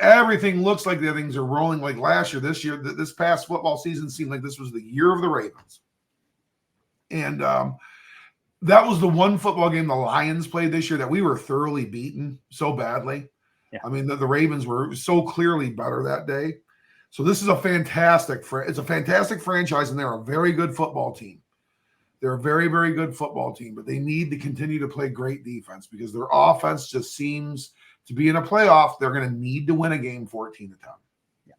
everything looks like the things are rolling like last year. This past football season seemed like this was the year of the Ravens. And that was the one football game the Lions played this year that we were thoroughly beaten so badly. Yeah. I mean, the Ravens were so clearly better that day. So this is a fantastic franchise, and they're a very good football team. They're a very, very good football team, but they need to continue to play great defense because their offense just seems to be in a playoff. They're going to need to win a game 14-10. Yeah.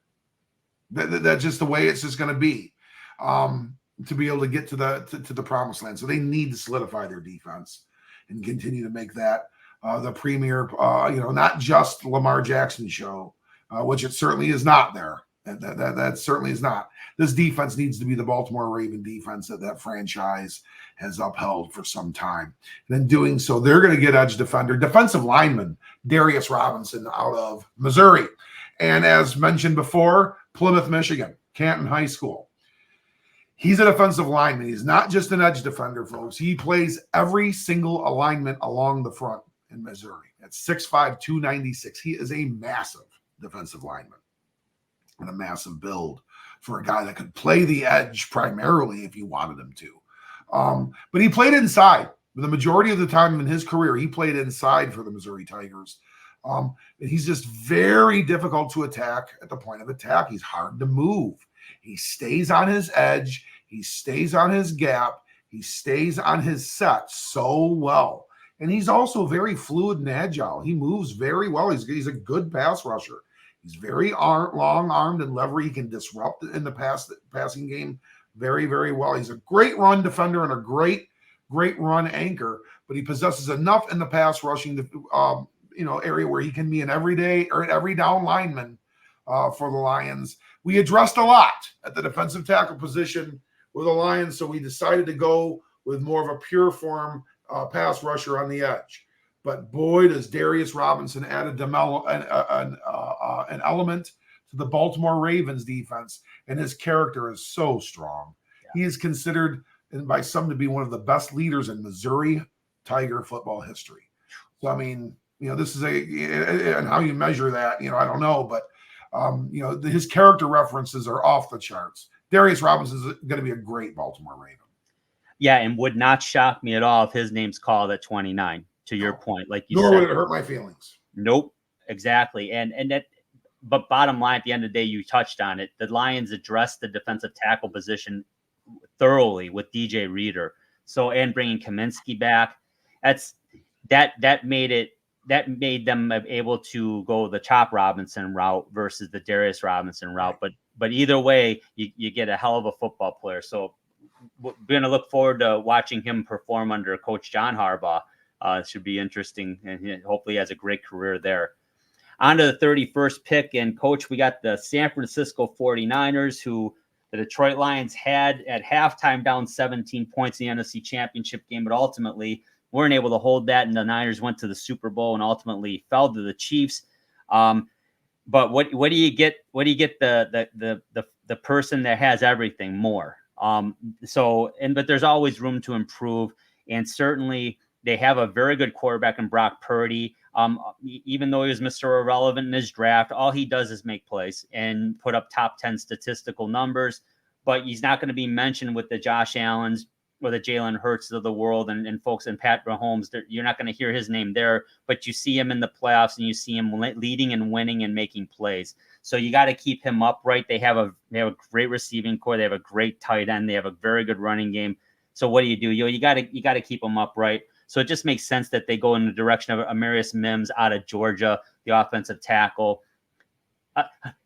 That's just the way it's just going to be to be able to get to the promised land. So they need to solidify their defense and continue to make that the premier, not just Lamar Jackson show, which it certainly is not there. That certainly is not. This defense needs to be the Baltimore Raven defense that franchise has upheld for some time. And in doing so, they're going to get defensive lineman, Darius Robinson out of Missouri. And as mentioned before, Plymouth, Michigan, Canton High School. He's a defensive lineman. He's not just an edge defender, folks. He plays every single alignment along the front in Missouri. At 6'5", 296. He is a massive defensive lineman and a massive build for a guy that could play the edge primarily if you wanted him to. But he played inside. The majority of the time in his career, he played inside for the Missouri Tigers. And he's just very difficult to attack at the point of attack. He's hard to move. He stays on his edge. He stays on his gap. He stays on his set so well. And he's also very fluid and agile. He moves very well. He's a good pass rusher. He's very long-armed and levery. He can disrupt in the passing game very, very well. He's a great run defender and a great run anchor, but he possesses enough in the pass rushing area where he can be an everyday or every down lineman for the Lions. We addressed a lot at the defensive tackle position with the Lions, so we decided to go with more of a pure form pass rusher on the edge. But boy, does Darius Robinson add an element to the Baltimore Ravens defense, and his character is so strong. Yeah. He is considered by some to be one of the best leaders in Missouri Tiger football history. So, I mean, this is and how you measure that, I don't know, but, his character references are off the charts. Darius Robinson is going to be a great Baltimore Raven. Yeah, and would not shock me at all if his name's called at 29, to your point. Like you said. Nor would it hurt my feelings. Nope, exactly. But bottom line, at the end of the day, you touched on it. The Lions addressed the defensive tackle position thoroughly with DJ Reader. So, and bringing Kaminsky back, that made them able to go the Chop Robinson route versus the Darius Robinson route. But either way, you get a hell of a football player. So we're going to look forward to watching him perform under Coach John Harbaugh. It should be interesting, and hopefully he has a great career there. On to the 31st pick, and Coach, we got the San Francisco 49ers, who the Detroit Lions had at halftime down 17 points in the NFC Championship game, but ultimately weren't able to hold that, and the Niners went to the Super Bowl and ultimately fell to the Chiefs. But what do you get? What do you get the person that has everything more? But there's always room to improve, and certainly they have a very good quarterback in Brock Purdy. Even though he was Mr. Irrelevant in his draft, all he does is make plays and put up top 10 statistical numbers. But he's not going to be mentioned with the Josh Allens or the Jalen Hurts of the world and folks in Pat Mahomes. You're not going to hear his name there, but you see him in the playoffs and you see him leading and winning and making plays. So you got to keep him upright. They have a great receiving core. They have a great tight end. They have a very good running game. So what do? You got to keep them upright. So it just makes sense that they go in the direction of Amarius Mims out of Georgia, the offensive tackle.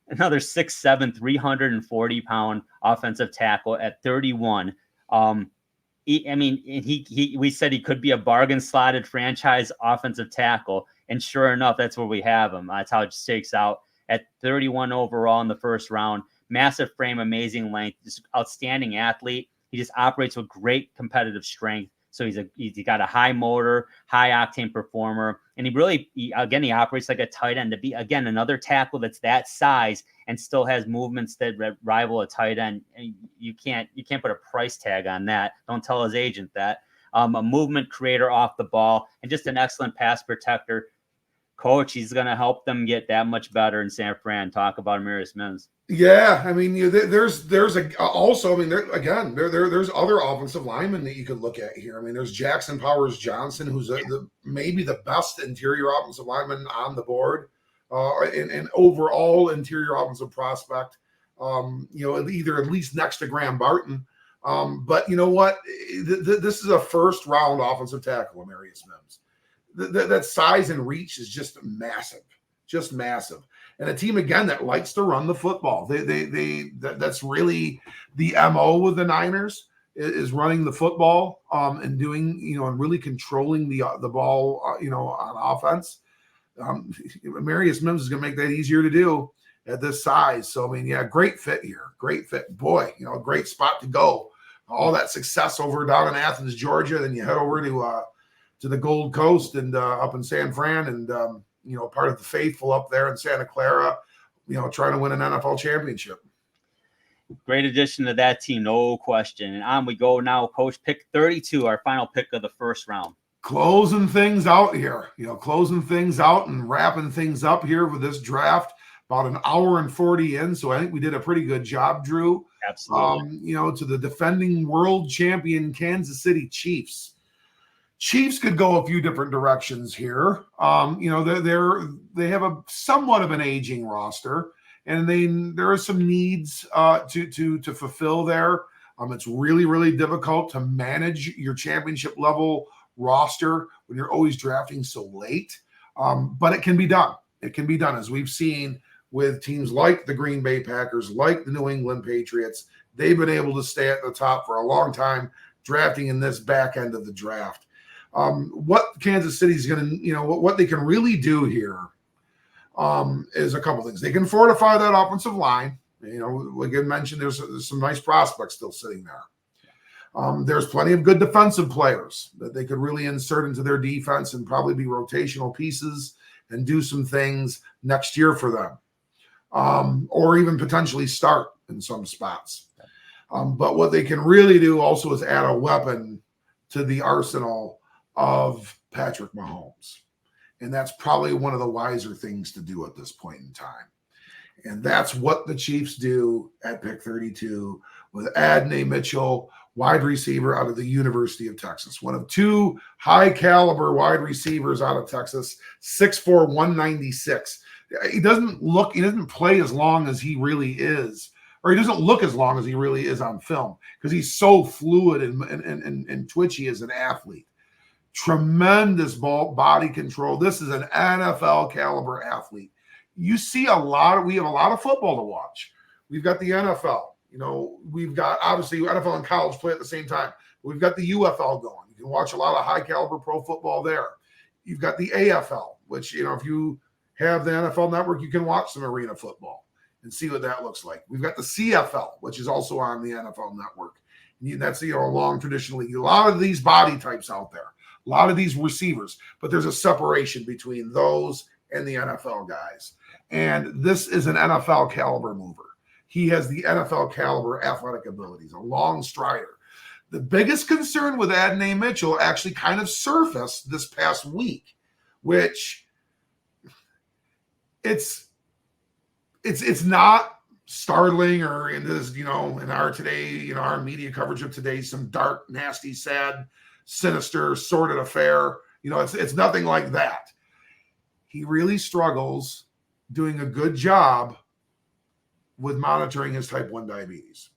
Another 6'7", 340-pound offensive tackle at 31. We said he could be a bargain slotted franchise offensive tackle, and sure enough, that's where we have him. That's how it shakes out at 31 overall in the first round. Massive frame, amazing length, just outstanding athlete. He just operates with great competitive strength. So he's got a high motor, high octane performer, and he operates like a tight end to be, again, another tackle that's that size and still has movements that rival a tight end. You can't put a price tag on that. Don't tell his agent that. A movement creator off the ball and just an excellent pass protector. Coach, he's going to help them get that much better in San Fran. Talk about Amarius Mims. Yeah, I mean, there's other offensive linemen that you could look at here. I mean, there's Jackson Powers Johnson, who's maybe the best interior offensive lineman on the board, and overall interior offensive prospect. Either at least next to Graham Barton. But you know what? This is a first round offensive tackle, Amarius Mims. That size and reach is just massive. And a team, again, that likes to run the football. That's really the MO with the Niners is running the football and doing, and really controlling the ball, on offense. Amarius Mims is going to make that easier to do at this size. So, I mean, yeah, great fit here. Great fit. Boy, great spot to go. All that success over down in Athens, Georgia. Then you head over to the Gold Coast and up in San Fran and, part of the faithful up there in Santa Clara, trying to win an NFL championship. Great addition to that team, no question. And on we go now, Coach. Pick 32, our final pick of the first round. Closing things out here, closing things out and wrapping things up here with this draft. about an hour and 40 in. So I think we did a pretty good job, Drew. Absolutely. To the defending world champion Kansas City Chiefs. Chiefs could go a few different directions here. They have a somewhat of an aging roster, and there are some needs to fulfill there. It's really, really difficult to manage your championship level roster when you're always drafting so late. But it can be done. It can be done, as we've seen with teams like the Green Bay Packers, like the New England Patriots. They've been able to stay at the top for a long time, drafting in this back end of the draft. What Kansas City is going to, what they can really do here is a couple things. They can fortify that offensive line. Like I mentioned, there's some nice prospects still sitting there. There's plenty of good defensive players that they could really insert into their defense and probably be rotational pieces and do some things next year for them, or even potentially start in some spots. But what they can really do also is add a weapon to the arsenal of Patrick Mahomes. And that's probably one of the wiser things to do at this point in time. And that's what the Chiefs do at pick 32 with Adonai Mitchell, wide receiver out of the University of Texas. One of two high-caliber wide receivers out of Texas, 6'4", 196. He doesn't play as long as he really is, or he doesn't look as long as he really is on film because he's so fluid and twitchy as an athlete. Tremendous body control. This is an NFL caliber athlete. We have a lot of football to watch. We've got the NFL. We've got obviously NFL and college play at the same time. We've got the UFL going. You can watch a lot of high caliber pro football there. You've got the AFL, which, if you have the NFL network, you can watch some arena football and see what that looks like. We've got the CFL, which is also on the NFL network. That's, a long traditional league. A lot of these body types out there, a lot of these receivers, but there's a separation between those and the NFL guys. And this is an NFL caliber mover. He has the NFL caliber athletic abilities, a long strider. The biggest concern with Adonai Mitchell actually kind of surfaced this past week, which it's not startling or in this, in our today, our media coverage of today, some dark, nasty, sad, sinister, sordid affair. It's nothing like that. He really struggles doing a good job with monitoring his type 1 diabetes.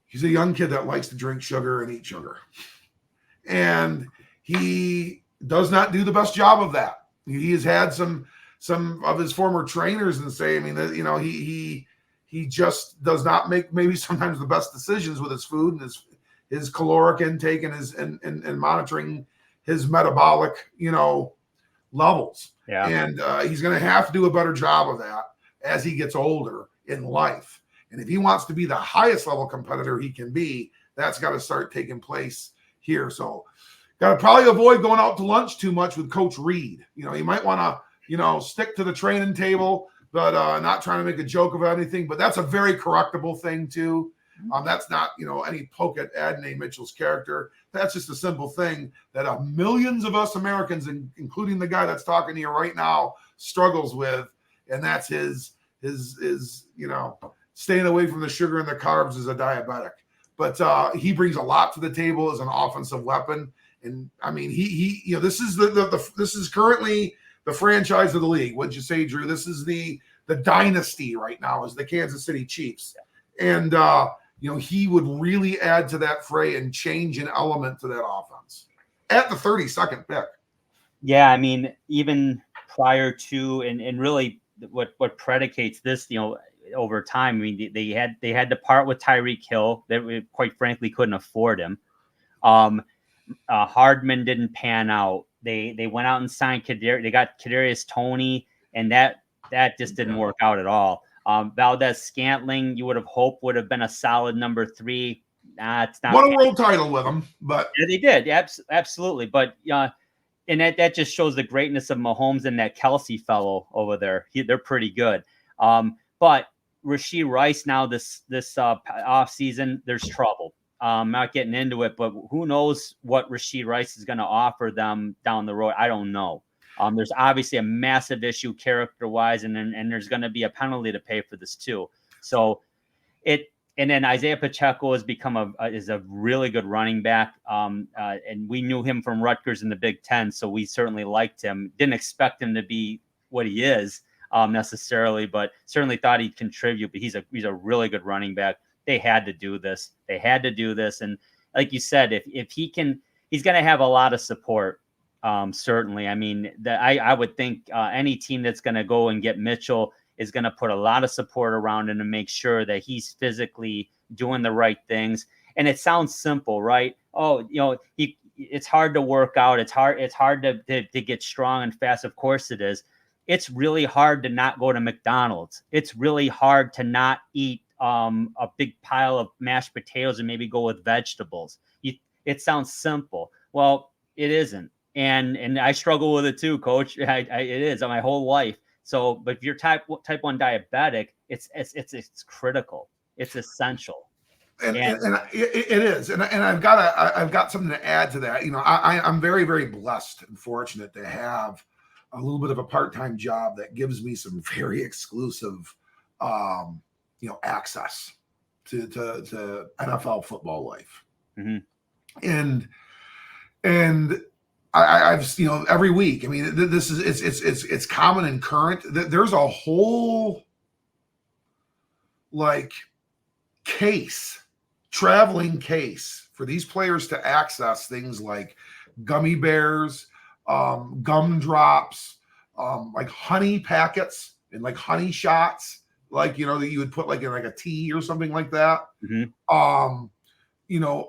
He's a young kid that likes to drink sugar and eat sugar. And he does not do the best job of that. He has had some of his former trainers and say, he just does not make maybe sometimes the best decisions with his food and his caloric intake and his and monitoring his metabolic, levels. Yeah. And he's going to have to do a better job of that as he gets older in life. And if he wants to be the highest level competitor he can be, that's got to start taking place here. So got to probably avoid going out to lunch too much with Coach Reed. You might want to, stick to the training table, but not trying to make a joke of anything. But that's a very correctable thing too. That's not, any poke at Adonai Mitchell's character. That's just a simple thing that millions of us Americans, including the guy that's talking to you right now, struggles with. And that's his staying away from the sugar and the carbs as a diabetic. But he brings a lot to the table as an offensive weapon. And this is this is currently the franchise of the league. What'd you say, Drew? This is the dynasty right now is the Kansas City Chiefs. And he would really add to that fray and change an element to that offense at the 32nd pick. Yeah, even prior to and really what predicates this, over time. They had to part with Tyreek Hill. They quite frankly couldn't afford him. Hardman didn't pan out. They went out and signed They got Kadarius Toney, and that just didn't work out at all. Valdez-Scantling, you would have hoped would have been a solid number 3. It's not. Won a world title with them, but yeah, they did. Absolutely. But and that just shows the greatness of Mahomes and that Kelsey fellow over there. They're pretty good. But Rashee Rice now this off season, there's trouble. I'm not getting into it, but who knows what Rashee Rice is going to offer them down the road? I don't know. There's obviously a massive issue character-wise, and there's going to be a penalty to pay for this too. So and then Isaiah Pacheco has become is a really good running back. And we knew him from Rutgers in the Big Ten, so we certainly liked him. Didn't expect him to be what he is necessarily, but certainly thought he'd contribute. But he's a really good running back. They had to do this. And like you said, if he can, he's going to have a lot of support. Certainly. I mean, I would think any team that's going to go and get Mitchell is going to put a lot of support around him to make sure that he's physically doing the right things. And it sounds simple, right? Oh, it's hard to work out. It's hard to get strong and fast. Of course it is. It's really hard to not go to McDonald's. It's really hard to not eat a big pile of mashed potatoes and maybe go with vegetables. It sounds simple. Well, it isn't. And I struggle with it too, Coach. It is my whole life. So, but if you're type 1 diabetic, it's critical. It's essential. And it is. And I've got something to add to that. I'm very, very blessed and fortunate to have a little bit of a part-time job that gives me some very exclusive, access to NFL football life. Mm-hmm. And I've every week. I mean, this is it's common and current. There's a whole traveling case for these players to access things like gummy bears, gum drops, like honey packets and like honey shots, that you would put in a tea or something like that. Mm-hmm.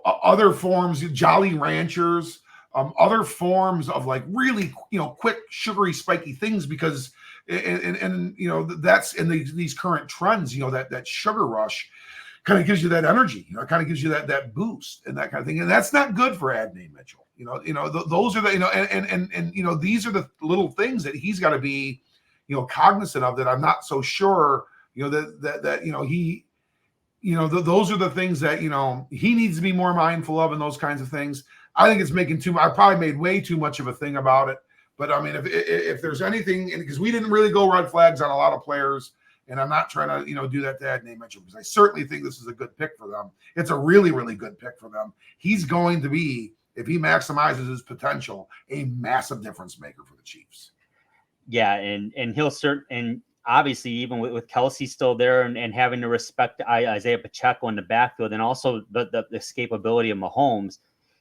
Other forms, Jolly Ranchers. Other forms of really, quick, sugary, spiky things, because, that's in these current trends, that sugar rush kind of gives you that energy, it kind of gives you that boost and that kind of thing. And that's not good for Adonai Mitchell. Those are the, these are the little things that he's got to be, cognizant of, that I'm not so sure, that he, those are the things that, he needs to be more mindful of, and those kinds of things. I think it's making I probably made way too much of a thing about it. But I mean, if there's anything, because we didn't really go red flags on a lot of players, and I'm not trying to, do that to Adonai Mitchell, because I certainly think this is a good pick for them. It's a really, really good pick for them. He's going to be, if he maximizes his potential, a massive difference maker for the Chiefs. Yeah. And he'll and obviously, even with Kelsey still there and having to respect Isaiah Pacheco in the backfield, and also the escapability of Mahomes,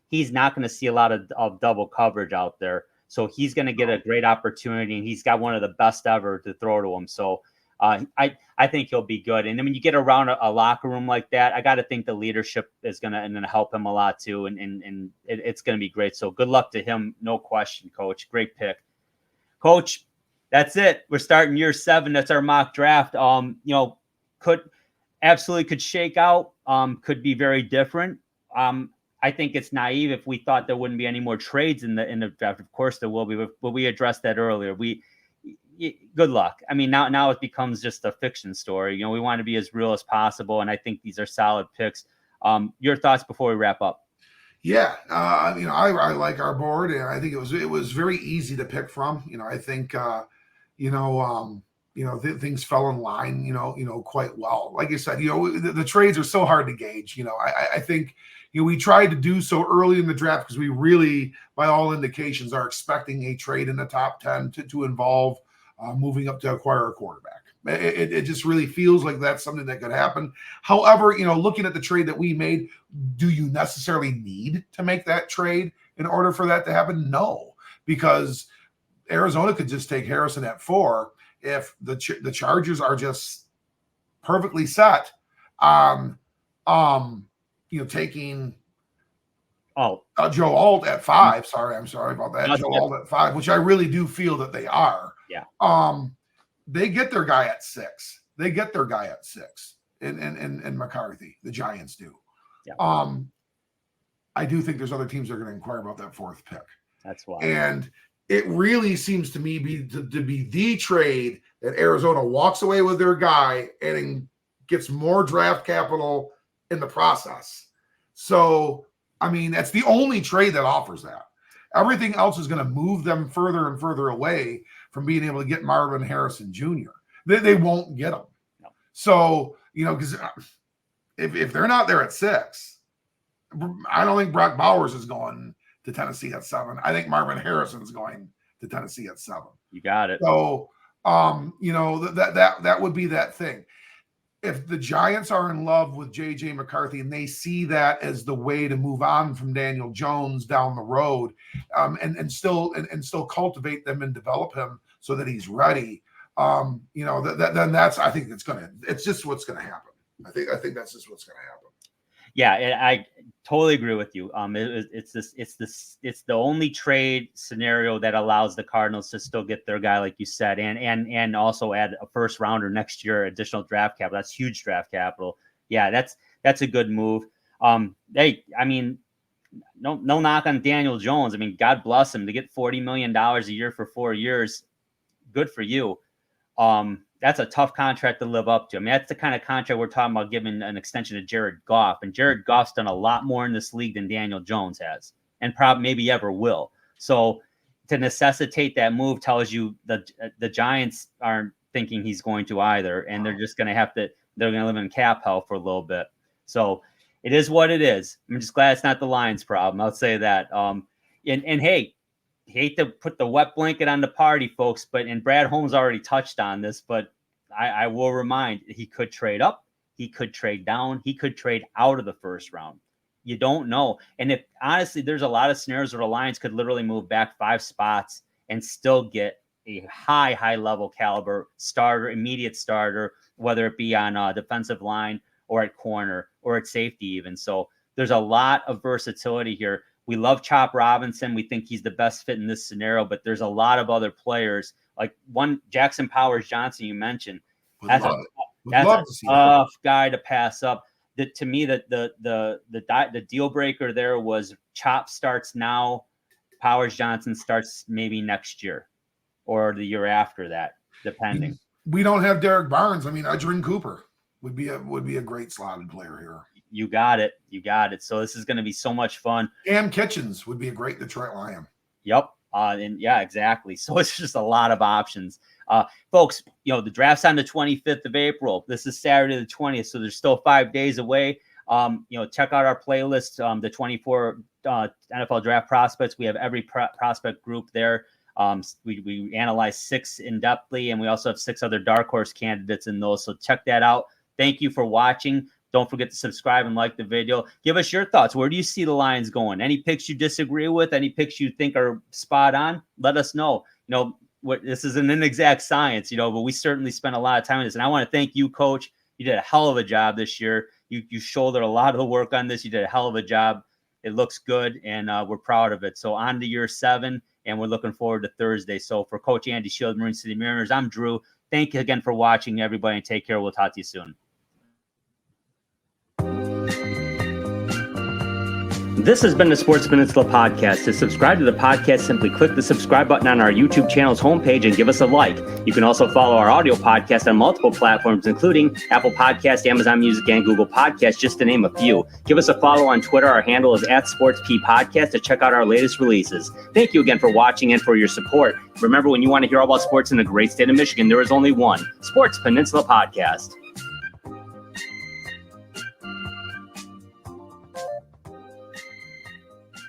he's not going to see a lot of double coverage out there. So he's going to get a great opportunity, and he's got one of the best ever to throw to him. So I think he'll be good. And then when you get around a locker room like that, I got to think the leadership is going to help him a lot too. And it's going to be great. So good luck to him. No question, Coach. Great pick. Coach, that's it. We're starting year 7. That's our mock draft. Could shake out, could be very different. I think it's naive if we thought there wouldn't be any more trades in the draft. Of course there will be, but we addressed that earlier. Good luck. I mean, now it becomes just a fiction story. We want to be as real as possible, and I think these are solid picks. Your thoughts before we wrap up? Yeah, I like our board, and I think it was very easy to pick from. I think things fell in line, quite well. Like you said, the trades are so hard to gauge. I think, we tried to do so early in the draft because we really, by all indications, are expecting a trade in the top 10 to involve moving up to acquire a quarterback. It just really feels like that's something that could happen. However, looking at the trade that we made, do you necessarily need to make that trade in order for that to happen? No, because Arizona could just take Harrison at 4 if the Chargers are just perfectly set on taking Joe Alt at 5. I'm sorry about that. Joe Alt at 5, which I really do feel that they are. Yeah. They get their guy at 6. In McCarthy. The Giants do. Yeah. I do think there's other teams that are going to inquire about that 4th pick. That's why. And it really seems to me to be the trade that Arizona walks away with their guy and gets more draft capital in the process. So, I mean, that's the only trade that offers that. Everything else is going to move them further and further away from being able to get Marvin Harrison Jr. They won't get him. No. So, because if they're not there at 6, I don't think Brock Bowers is going to Tennessee at 7. I think Marvin Harrison is going to Tennessee at 7. You got it. So, that would be that thing. If the Giants are in love with J.J. McCarthy and they see that as the way to move on from Daniel Jones down the road, and still cultivate them and develop him so that he's ready, then that's, I think it's just what's going to happen. I think that's just what's going to happen. Yeah, I totally agree with you. It's the only trade scenario that allows the Cardinals to still get their guy, like you said, and also add a first rounder next year, additional draft capital. That's huge draft capital. Yeah, that's a good move. No knock on Daniel Jones. I mean, God bless him to get $40 million a year for 4 years. Good for you. That's a tough contract to live up to. I mean, that's the kind of contract we're talking about giving an extension to Jared Goff. And Jared Goff's done a lot more in this league than Daniel Jones has, and probably maybe ever will. So to necessitate that move tells you that the Giants aren't thinking he's going to either. And they're just going to they're going to live in cap hell for a little bit. So it is what it is. I'm just glad it's not the Lions' problem. I'll say that. And hey, hate to put the wet blanket on the party, folks, and Brad Holmes already touched on this, but I will remind, he could trade up, he could trade down, he could trade out of the first round. You don't know. And if honestly, there's a lot of scenarios where the Lions could literally move back 5 spots and still get a high level caliber starter, immediate starter, whether it be on defensive line or at corner or at safety even. So there's a lot of versatility here. We love Chop Robinson. We think he's the best fit in this scenario, but there's a lot of other players, like one Jackson Powers Johnson you mentioned. That's a tough guy to pass up. To me, the deal breaker there was Chop starts now, Powers Johnson starts maybe next year or the year after that, depending. We don't have Derek Barnes. I mean, Adrian Cooper would be a great slotted player here. You got it. So this is going to be so much fun. Cam Kitchens would be a great Detroit Lion. Yep. And yeah, exactly. So it's just a lot of options. Folks, the draft's on the 25th of April. This is Saturday the 20th. So there's still 5 days away. Check out our playlist, the 24 NFL draft prospects. We have every prospect group there. We analyze 6 in-depthly, and we also have 6 other dark horse candidates in those. So check that out. Thank you for watching. Don't forget to subscribe and like the video. Give us your thoughts. Where do you see the Lions going? Any picks you disagree with? Any picks you think are spot on? Let us know. This is an inexact science, but we certainly spent a lot of time on this. And I want to thank you, Coach. You did a hell of a job this year. You shouldered a lot of the work on this. You did a hell of a job. It looks good, and we're proud of it. So on to year 7, and we're looking forward to Thursday. So for Coach Andy Shield, Marine City Mariners, I'm Drew. Thank you again for watching, everybody, and take care. We'll talk to you soon. This has been the Sports Peninsula Podcast. To subscribe to the podcast, simply click the subscribe button on our YouTube channel's homepage and give us a like. You can also follow our audio podcast on multiple platforms, including Apple Podcasts, Amazon Music, and Google Podcasts, just to name a few. Give us a follow on Twitter. Our handle is @SportsPPodcast to check out our latest releases. Thank you again for watching and for your support. Remember, when you want to hear all about sports in the great state of Michigan, there is only one Sports Peninsula Podcast.